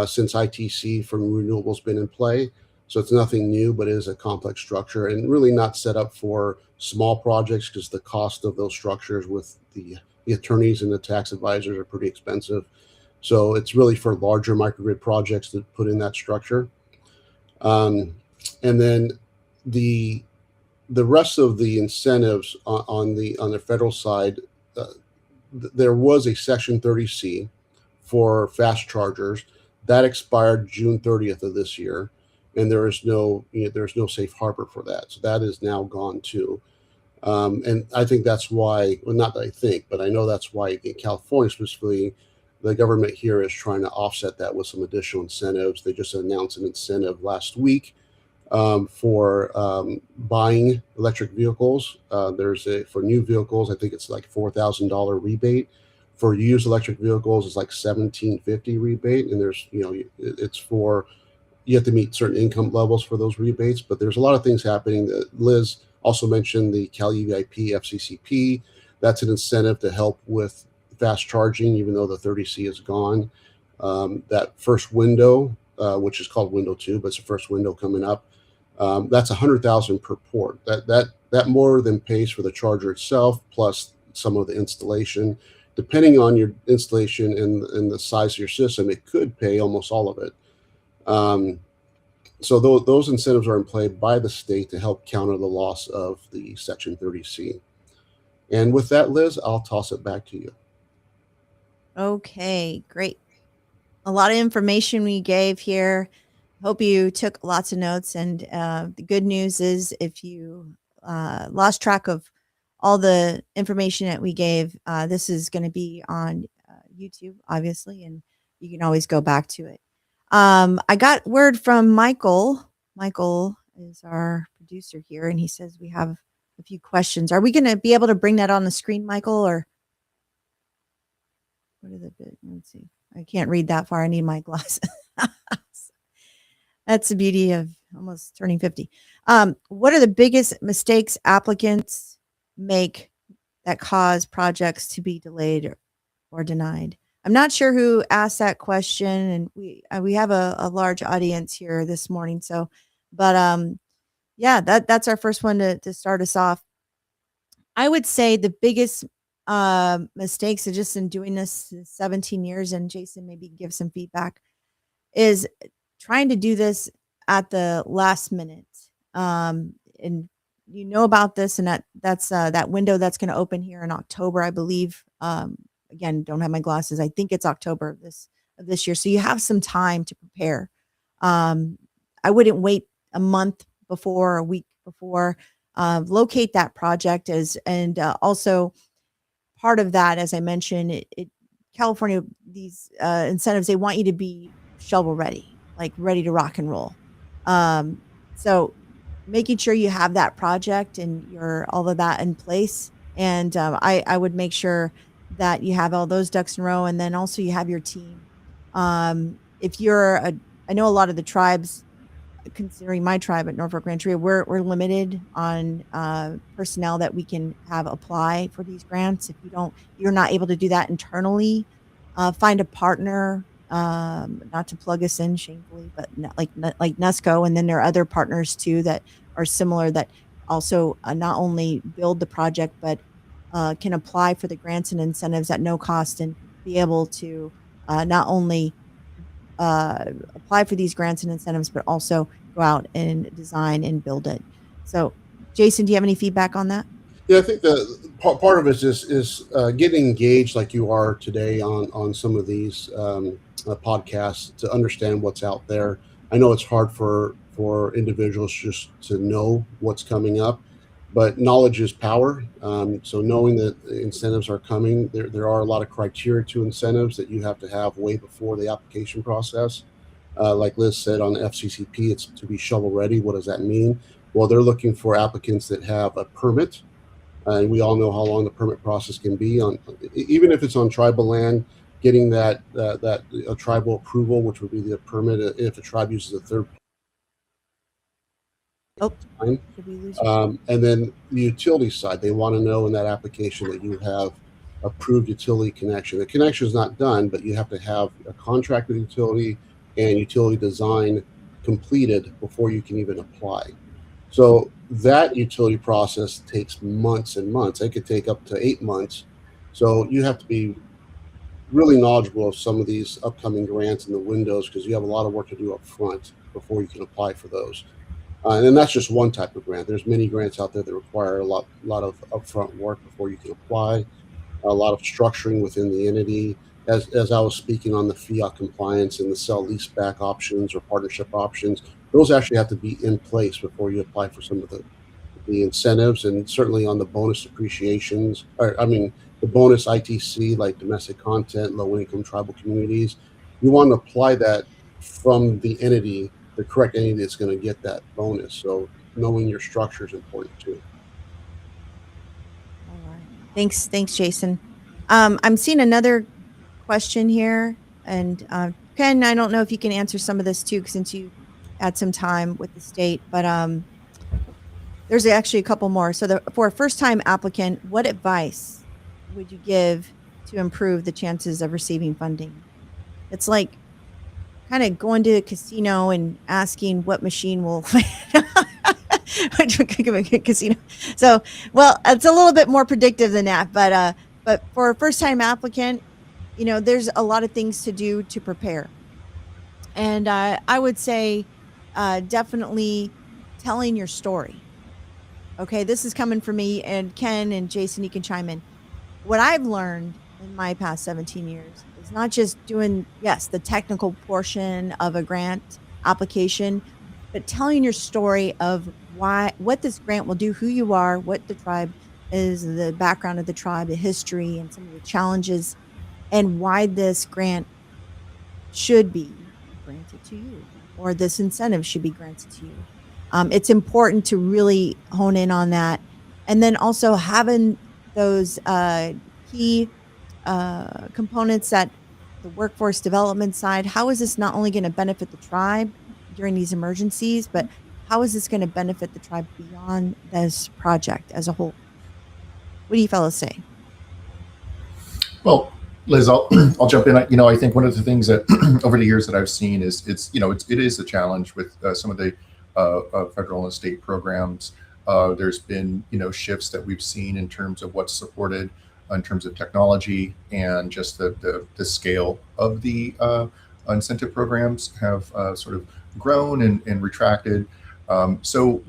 since ITC from renewables been in play. So it's nothing new, but it is a complex structure and really not set up for small projects, because the cost of those structures with the attorneys and the tax advisors are pretty expensive. So it's really for larger microgrid projects that put in that structure. And then the rest of the incentives on the federal side, there was a Section 30C for fast chargers that expired June 30th of this year. and there's no safe harbor for that. So that is now gone too. And I think that's why, well, not that I think, but I know that's why in California specifically, the government here is trying to offset that with some additional incentives. They just announced an incentive last week for buying electric vehicles. For new vehicles, I think it's like $4,000 rebate. For used electric vehicles, it's like $1,750 rebate. And it's for, you have to meet certain income levels for those rebates. But there's a lot of things happening. That Liz also mentioned the Cal EVIP FCCP. That's an incentive to help with fast charging, even though the 30C is gone. That first window, which is called window 2, but it's the first window coming up. That's $100,000 per port. That more than pays for the charger itself, plus some of the installation. Depending on your installation and the size of your system, it could pay almost all of it. So those incentives are in play by the state to help counter the loss of the Section 30C. And with that, Liz, I'll toss it back to you. Okay, great. A lot of information we gave here. Hope you took lots of notes. And the good news is if you lost track of all the information that we gave, this is going to be on YouTube, obviously, and you can always go back to it. I got word from Michael. Michael is our producer here, and he says we have a few questions. Are we going to be able to bring that on the screen, Michael, or what are the bit? Let's see. I can't read that far. I need my glasses. That's the beauty of almost turning 50. What are the biggest mistakes applicants make that cause projects to be delayed or denied? I'm not sure who asked that question, and we have a large audience here this morning. So, but yeah, that's our first one to start us off. I would say the biggest mistakes of just in doing this 17 years, and Jason maybe give some feedback, is trying to do this at the last minute. And you know about this, and that's that window that's going to open here in October, I believe. Again, don't have my glasses. I think it's October of this year. So you have some time to prepare. I wouldn't wait a month before, a week before. Locate that project and also part of that, as I mentioned, California, these incentives, they want you to be shovel ready, like ready to rock and roll. So making sure you have that project and all of that in place. And I would make sure that you have all those ducks in a row, and then also you have your team. If I know a lot of the tribes, considering my tribe at Norfolk Rancheria, we're limited on personnel that we can have apply for these grants. If you're not able to do that internally, find a partner, not to plug us in shamefully, but like NUSCO. And then there are other partners too that are similar that also not only build the project, but can apply for the grants and incentives at no cost and be able to not only apply for these grants and incentives, but also go out and design and build it. So, Jason, do you have any feedback on that? Yeah, I think the part of it is getting engaged like you are today on some of these podcasts to understand what's out there. I know it's hard for individuals just to know what's coming up, but knowledge is power. So knowing that incentives are coming, there are a lot of criteria to incentives that you have to have way before the application process. Like Liz said on FCCP, it's to be shovel ready. What does that mean? Well, they're looking for applicants that have a permit. And we all know how long the permit process can be even if it's on tribal land, getting that a tribal approval, which would be the permit if a tribe uses a third. And then the utility side, they want to know in that application that you have approved utility connection. The connection is not done, but you have to have a contract with utility and utility design completed before you can even apply. So that utility process takes months and months. It could take up to 8 months. So you have to be really knowledgeable of some of these upcoming grants and the windows, because you have a lot of work to do up front before you can apply for those. And then that's just one type of grant. There's many grants out there that require a lot of upfront work before you can apply, a lot of structuring within the entity, as I was speaking on the fiat compliance and the sell leaseback options or partnership options, those actually have to be in place before you apply for some of the incentives, and certainly on the bonus depreciations, or I mean the bonus ITC, like domestic content, low income tribal communities. You want to apply that from the entity, the correct entity that's going to get that bonus. So knowing your structure is important too. All right. Thanks, Jason. I'm seeing another question here, and Ken, I don't know if you can answer some of this too, since you had some time with the state, but there's actually a couple more. So for a first-time applicant, what advice would you give to improve the chances of receiving funding? It's like kind of going to a casino and asking what machine will casino. So, well, it's a little bit more predictive than that, but for a first-time applicant, there's a lot of things to do to prepare. And I would say definitely telling your story. Okay, this is coming from me, and Ken and Jason, you can chime in. What I've learned in my past 17 years is not just doing, yes, the technical portion of a grant application, but telling your story of what this grant will do, who you are, what the tribe is, the background of the tribe, the history, and some of the challenges, and why this grant should be granted to you, or this incentive should be granted to you. It's important to really hone in on that. And then also having those key components that the workforce development side, how is this not only going to benefit the tribe during these emergencies, but how is this going to benefit the tribe beyond this project as a whole? What do you fellows say? Well, Liz, I'll jump in. I think one of the things that over the years that I've seen is it is a challenge with some of the federal and state programs. There's been shifts that we've seen in terms of what's supported in terms of technology, and just the scale of the incentive programs have sort of grown and retracted. So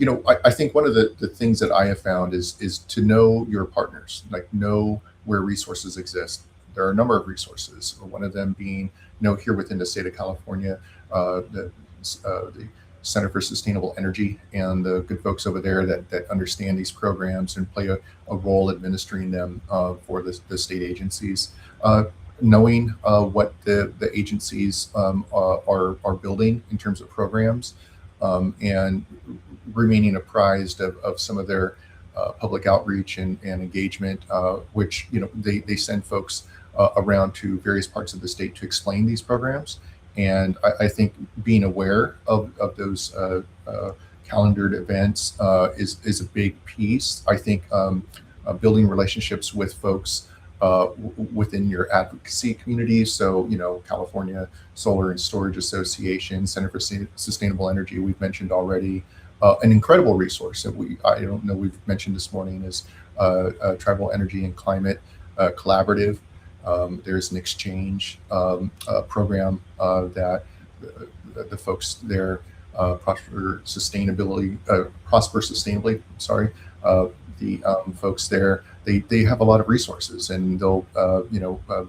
I think one of the things that I have found is to know your partners, like know where resources exist. There are a number of resources. One of them being here within the state of California, the Center for Sustainable Energy, and the good folks over there that understand these programs and play a role administering them for the state agencies. Knowing what the agencies are building in terms of programs, and remaining apprised of some of their public outreach and engagement, which they send folks around to various parts of the state to explain these programs. And I think being aware of those calendared events is a big piece. I think building relationships with folks within your advocacy community. So, California Solar and Storage Association, Center for Sustainable Energy, we've mentioned already. An incredible resource that I don't know we've mentioned this morning is Tribal Energy and Climate Collaborative. There's an exchange program that the folks there prosper sustainably. The folks there, they have a lot of resources, and they'll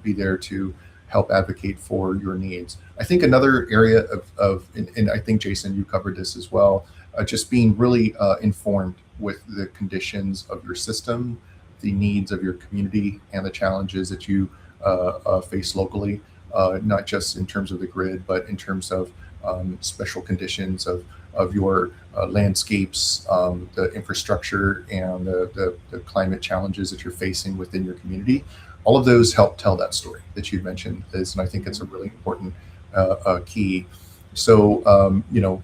be there to help advocate for your needs. I think another area of and I think Jason, you covered this as well. Just being really informed with the conditions of your system, the needs of your community, and the challenges that you face locally, not just in terms of the grid, but in terms of special conditions of your landscapes, the infrastructure, and the climate challenges that you're facing within your community. All of those help tell that story that you mentioned, Liz, and I think it's a really important key. So,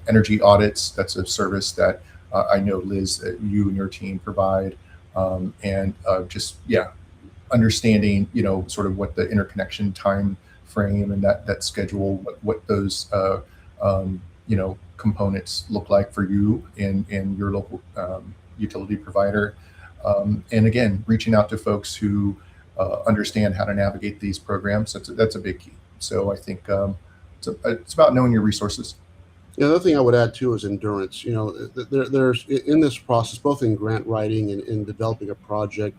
energy audits, that's a service that I know, Liz, that you and your team provide, and understanding, sort of what the interconnection time frame and that schedule, what those, components look like for you and your local utility provider. And again, reaching out to folks who understand how to navigate these programs, that's a big key. So I think it's about knowing your resources. The other thing I would add too is endurance. There's in this process, both in grant writing and in developing a project,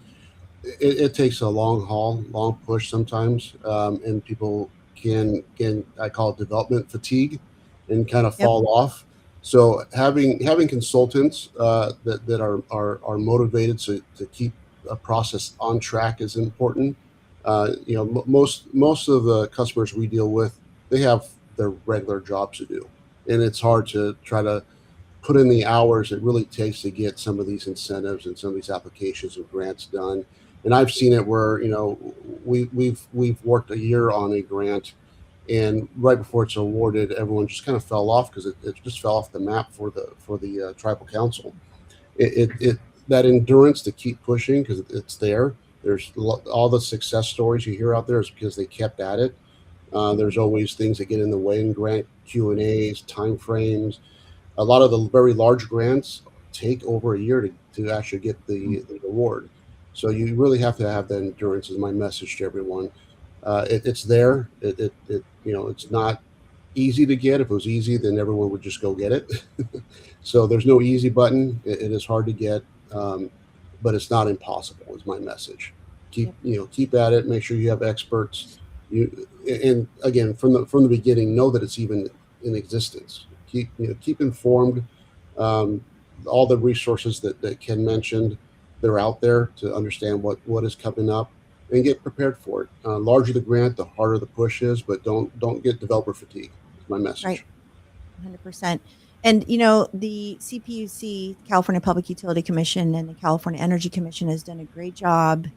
it takes a long haul, long push sometimes, and people can I call it development fatigue, and kind of Yep. fall off. So having consultants that are motivated to keep a process on track is important. Most of the customers we deal with, they have their regular jobs to do, and it's hard to try to put in the hours it really takes to get some of these incentives and some of these applications and grants done. And I've seen it where we've worked a year on a grant, and right before it's awarded, everyone just kind of fell off because it just fell off the map for the tribal council. It that endurance to keep pushing because it's there. There's all the success stories you hear out there is because they kept at it. There's always things that get in the way in grant Q&As, time frames. A lot of the very large grants take over a year to actually get the award. So you really have to have that endurance is my message to everyone. It's there. It's not easy to get. If it was easy, then everyone would just go get it. So there's no easy button. It is hard to get, but it's not impossible is my message. Keep at it. Make sure you have experts. And again, from the beginning, know that it's even in existence. Keep informed. All the resources that Ken mentioned, they're out there to understand what is coming up and get prepared for it. Larger the grant, the harder the push is, but don't get developer fatigue. Is my message. Right. 100%. And, the CPUC, California Public Utility Commission, and the California Energy Commission has done a great job,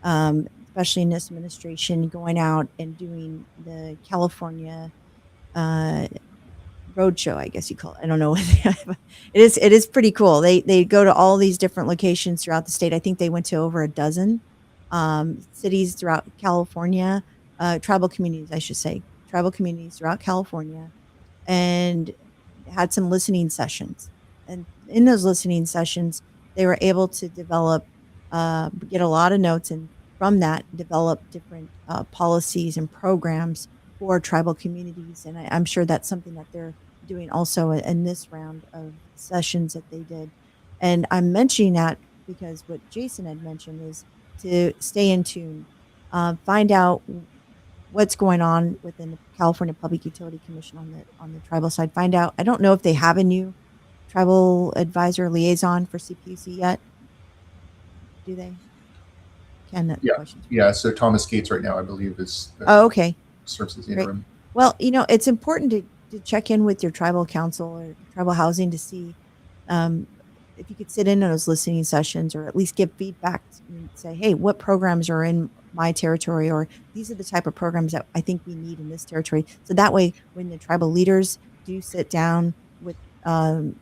especially in this administration, going out and doing the California roadshow, I guess you call it. I don't know. It is pretty cool. They go to all these different locations throughout the state. I think they went to over a dozen cities throughout California, tribal communities throughout California, and had some listening sessions. And in those listening sessions, they were able to develop, get a lot of notes, and from that, develop different policies and programs for tribal communities. And I'm sure that's something that they're doing also in this round of sessions that they did. And I'm mentioning that because what Jason had mentioned is to stay in tune, find out what's going on within the California Public Utility Commission on the tribal side. Find out. I don't know if they have a new tribal advisor liaison for CPUC yet. Do they? Ken, questions? Yeah. So Thomas Gates right now, I believe, is okay. Serves as interim. Well, it's important to check in with your tribal council or tribal housing to see if you could sit in on those listening sessions, or at least give feedback and say, hey, what programs are in my territory, or these are the type of programs that I think we need in this territory. So that way, when the tribal leaders do sit down with the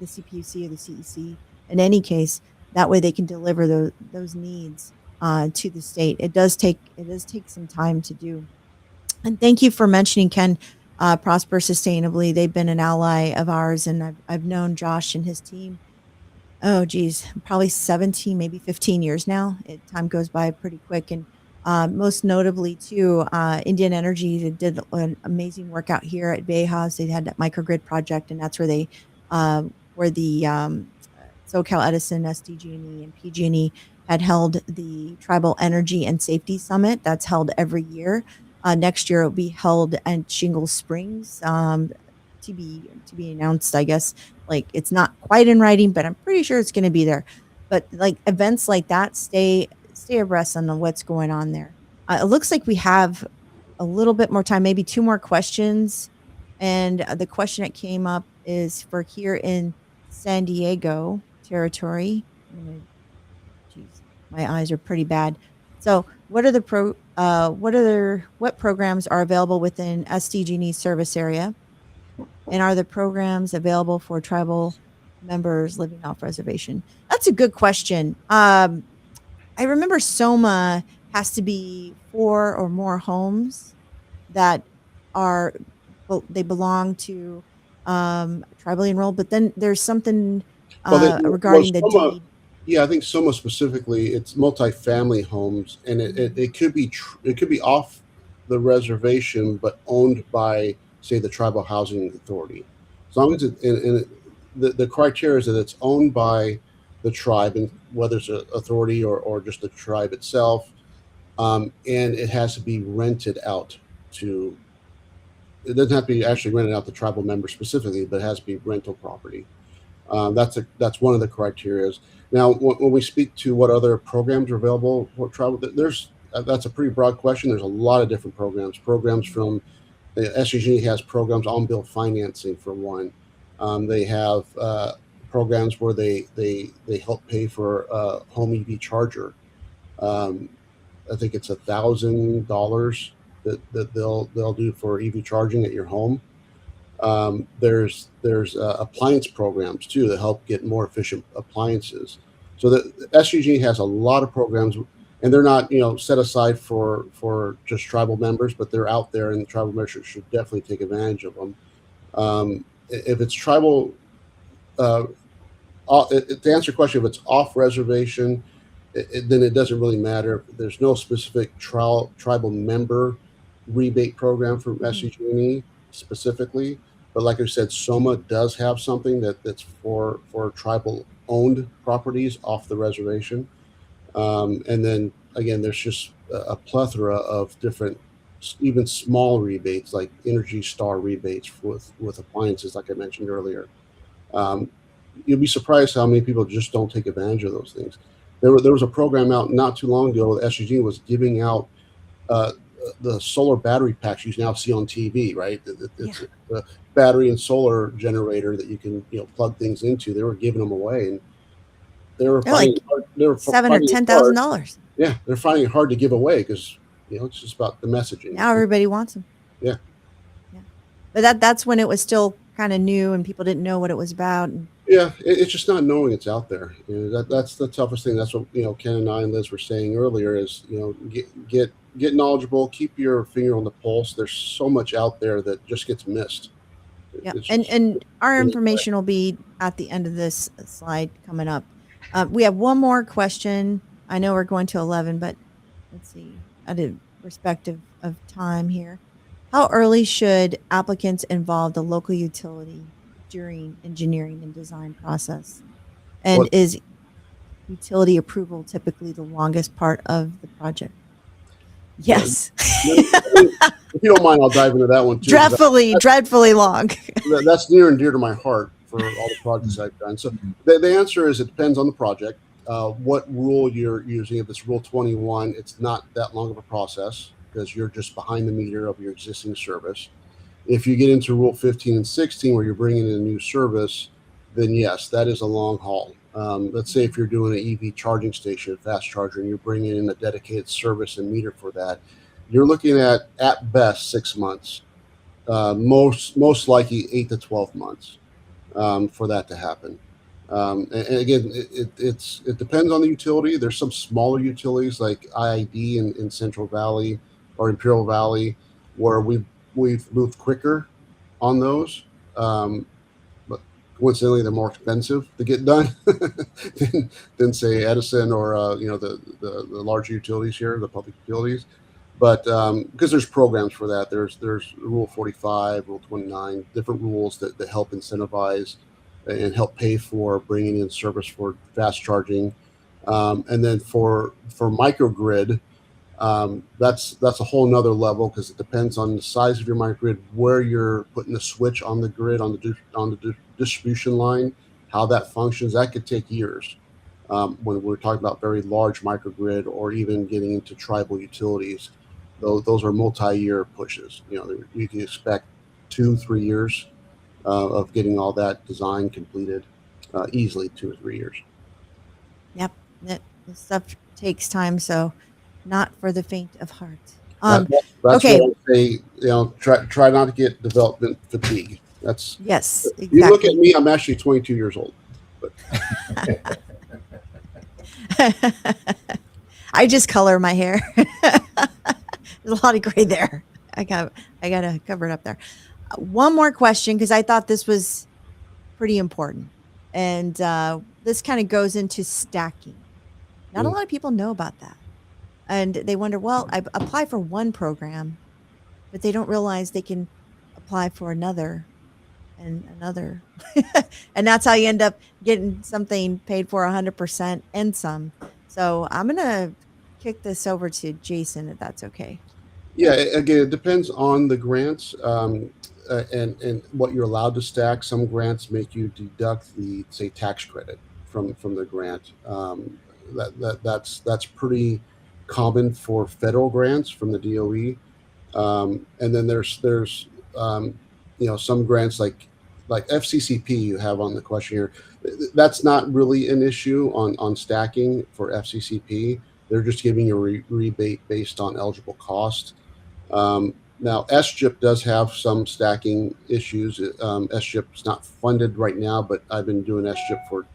CPUC or the CEC, in any case, that way they can deliver those needs to the state. It does take some time to do. And thank you for mentioning, Ken, Prosper Sustainably. They've been an ally of ours, and I've known Josh and his team, probably 17, maybe 15 years now. Time goes by pretty quick. And most notably, too, Indian Energy, they did an amazing work out here at Bejas. They had that microgrid project, and that's where the SoCal Edison, SDG&E, and PG&E had held the Tribal Energy and Safety Summit. That's held every year. Next year, it'll be held at Shingle Springs, to be announced, I guess. Like, it's not quite in writing, but I'm pretty sure it's going to be there. But like events like that, stay abreast on what's going on there. It looks like we have a little bit more time, maybe 2 more questions. And the question that came up is for here in San Diego territory. Geez, my eyes are pretty bad. So, what programs are available within SDG&E service area, and are the programs available for tribal members living off reservation? That's a good question. I remember SOMA has to be 4 or more homes that they belong to tribally enrolled, but then there's something regarding the deed. Yeah, I think SOMA specifically, it's multifamily homes, and it could be off the reservation, but owned by, say, the Tribal Housing Authority. As long as the criteria is that it's owned by the tribe, and whether it's an authority or just the tribe itself. And it has to be rented out to. It doesn't have to be actually rented out to tribal members specifically, but it has to be rental property. That's one of the criterias. Now, when we speak to what other programs are available for tribal, that's a pretty broad question. There's a lot of different programs. Programs from SCG has programs on bill financing for one. They have programs where they help pay for a home EV charger. I think it's $1,000 that they'll do for EV charging at your home. There's appliance programs too that help get more efficient appliances. So the SCG has a lot of programs, and they're not set aside for just tribal members, but they're out there, and the tribal members should definitely take advantage of them. If it's tribal, to answer your question, if it's off reservation, then it doesn't really matter. There's no specific tribal member rebate program for SCG&E specifically, but like I said, SOMA does have something that's for tribal owned properties off the reservation. And then again, there's just a plethora of different, even small rebates like Energy Star rebates with appliances, like I mentioned earlier. You'll be surprised how many people just don't take advantage of those things. There was a program out not too long ago. SCG was giving out the solar battery packs you now see on TV, right? It's the battery and solar generator that you can plug things into. They were giving them away, and they were like $7,000 or $10,000. Yeah, they're finding it hard to give away because it's just about the messaging. Now everybody wants them. Yeah. But that's when it was still kind of new and people didn't know what it was about. Yeah, it's just not knowing it's out there. That's the toughest thing. That's what Ken and I and Liz were saying earlier. Is get knowledgeable, keep your finger on the pulse. There's so much out there that just gets missed. Yeah, and our information will be at the end of this slide coming up. We have one more question. I know we're going to 11, but let's see, out of perspective of time here. How early should applicants involve the local utility during engineering and design process? And is utility approval typically the longest part of the project? Yes. If you don't mind, I'll dive into that one too. Dreadfully long. That's near and dear to my heart for all the projects I've done. So the answer is it depends on the project. What rule you're using. If it's Rule 21, it's not that long of a process because you're just behind the meter of your existing service. If you get into Rule 15 and 16, where you're bringing in a new service, then yes, that is a long haul. Let's say if you're doing an EV charging station, fast charger, and you're bringing in a dedicated service and meter for that, you're looking at best 6 months, most likely 8 to 12 months for that to happen. And again, it depends on the utility. There's some smaller utilities like IID in Central Valley or Imperial Valley where we've moved quicker on those. But coincidentally, they're more expensive to get done than say Edison or the larger utilities here, the public utilities. But because there's programs for that, there's Rule 45, Rule 29, different rules that help incentivize and help pay for bringing in service for fast charging. And then for microgrid, that's a whole nother level because it depends on the size of your microgrid, where you're putting the switch on the grid, on the distribution line, how that functions. That could take years when we're talking about very large microgrid or even getting into tribal utilities. Those are multi-year pushes. You can expect 2-3 years of getting all that design completed, easily 2 or 3 years. Yep, this stuff takes time, so not for the faint of heart. That's okay. what I say. Try not to get development fatigue. That's yes. Exactly. You look at me. I'm actually 22 years old. But. I just color my hair. There's a lot of gray there. I gotta cover it up there. One more question, because I thought this was pretty important. And this kind of goes into stacking. Not a lot of people know about that. And they wonder, well, I apply for one program, but they don't realize they can apply for another and another. And that's how you end up getting something paid for 100% and some. So I'm going to kick this over to Jason, if that's okay. Yeah, again, it depends on the grants and what you're allowed to stack. Some grants make you deduct the, say, tax credit from the grant. That's pretty common for federal grants from the DOE. And then there's some grants like FCCP you have on the question here. That's not really an issue on stacking for FCCP. They're just giving you a rebate based on eligible cost. Now, SGIP does have some stacking issues. SGIP is not funded right now, but I've been doing SGIP for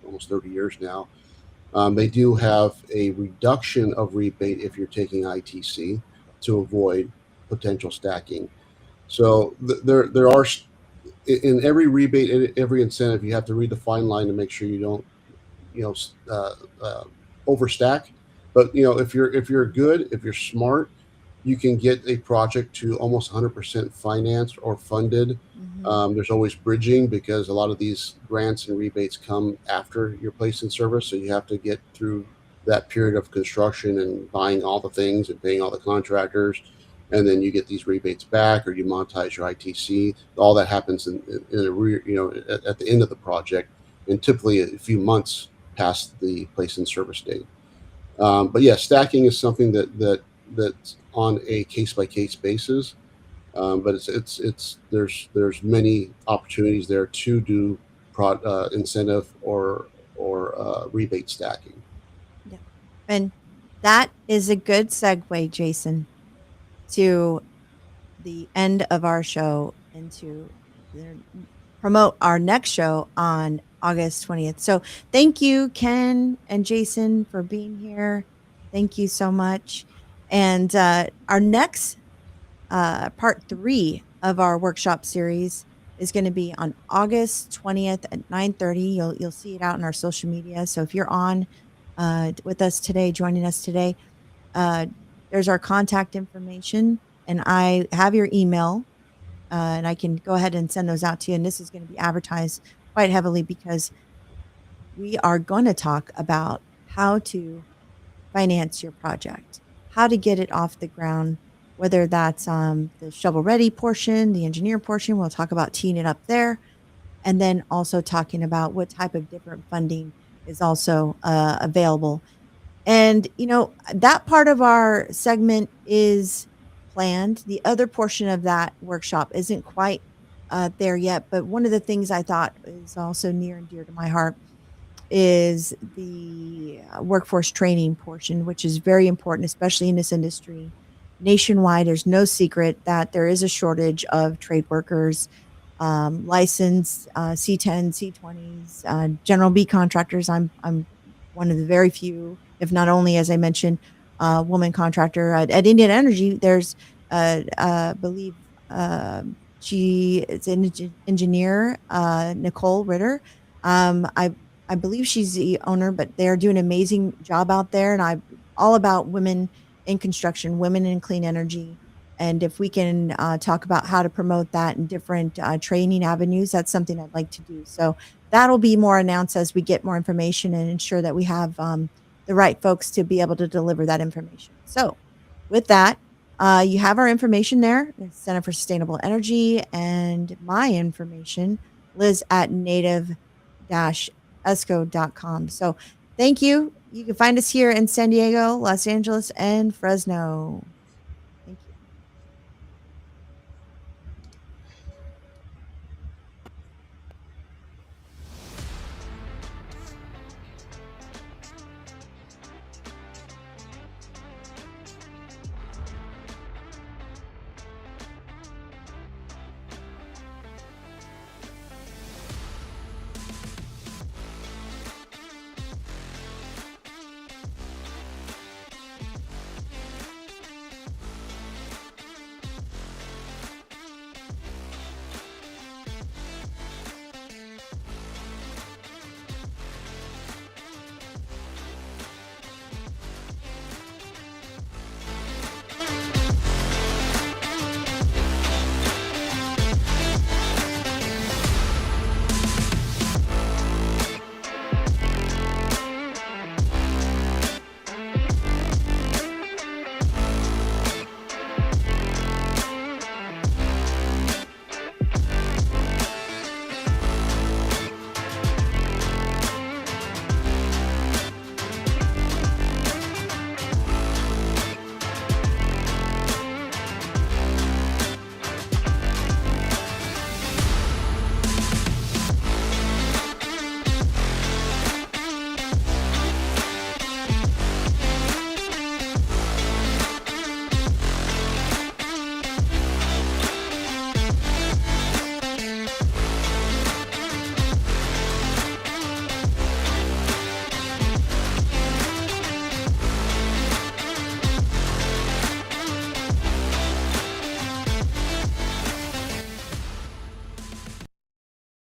almost 30 years now. They do have a reduction of rebate if you're taking ITC to avoid potential stacking. So there are, in every rebate, in every incentive, you have to read the fine line to make sure you don't overstack. But if you're good, if you're smart, you can get a project to almost 100% financed or funded. There's always bridging because a lot of these grants and rebates come after you're placed in service. So you have to get through that period of construction and buying all the things and paying all the contractors. And then you get these rebates back, or you monetize your ITC. All that happens in a at the end of the project, and typically a few months past the place in service date. But yeah, stacking is something that's on a case by case basis. But there's many opportunities there to do incentive or rebate stacking. Yeah. And that is a good segue, Jason, to the end of our show and to promote our next show on August 20th. So thank you, Ken and Jason, for being here. Thank you so much. And our next part 3 of our workshop series is going to be on August 20th at 9:30. You'll see it out in our social media. So if you're on with us today, joining us today, there's our contact information, and I have your email, and I can go ahead and send those out to you. And this is going to be advertised quite heavily because we are going to talk about how to finance your project, how to get it off the ground, whether that's the shovel-ready portion, the engineer portion. We'll talk about teeing it up there, and then also talking about what type of different funding is also available. And, that part of our segment is planned. The other portion of that workshop isn't quite there yet. But one of the things I thought is also near and dear to my heart is the workforce training portion, which is very important, especially in this industry. Nationwide, there's no secret that there is a shortage of trade workers, licensed C10, C20s, General B contractors. I'm one of the very few, if not only, as I mentioned, woman contractor at Indian Energy. There's, I believe, she is an engineer, Nicole Ritter. I believe she's the owner, but they're doing an amazing job out there. And I'm all about women in construction, women in clean energy. And if we can talk about how to promote that in different training avenues, that's something I'd like to do. So that'll be more announced as we get more information and ensure that we have the right folks to be able to deliver that information. So with that, you have our information there, the Center for Sustainable Energy, and my information, Liz at native-esco.com. So thank you. You can find us here in San Diego, Los Angeles, and Fresno.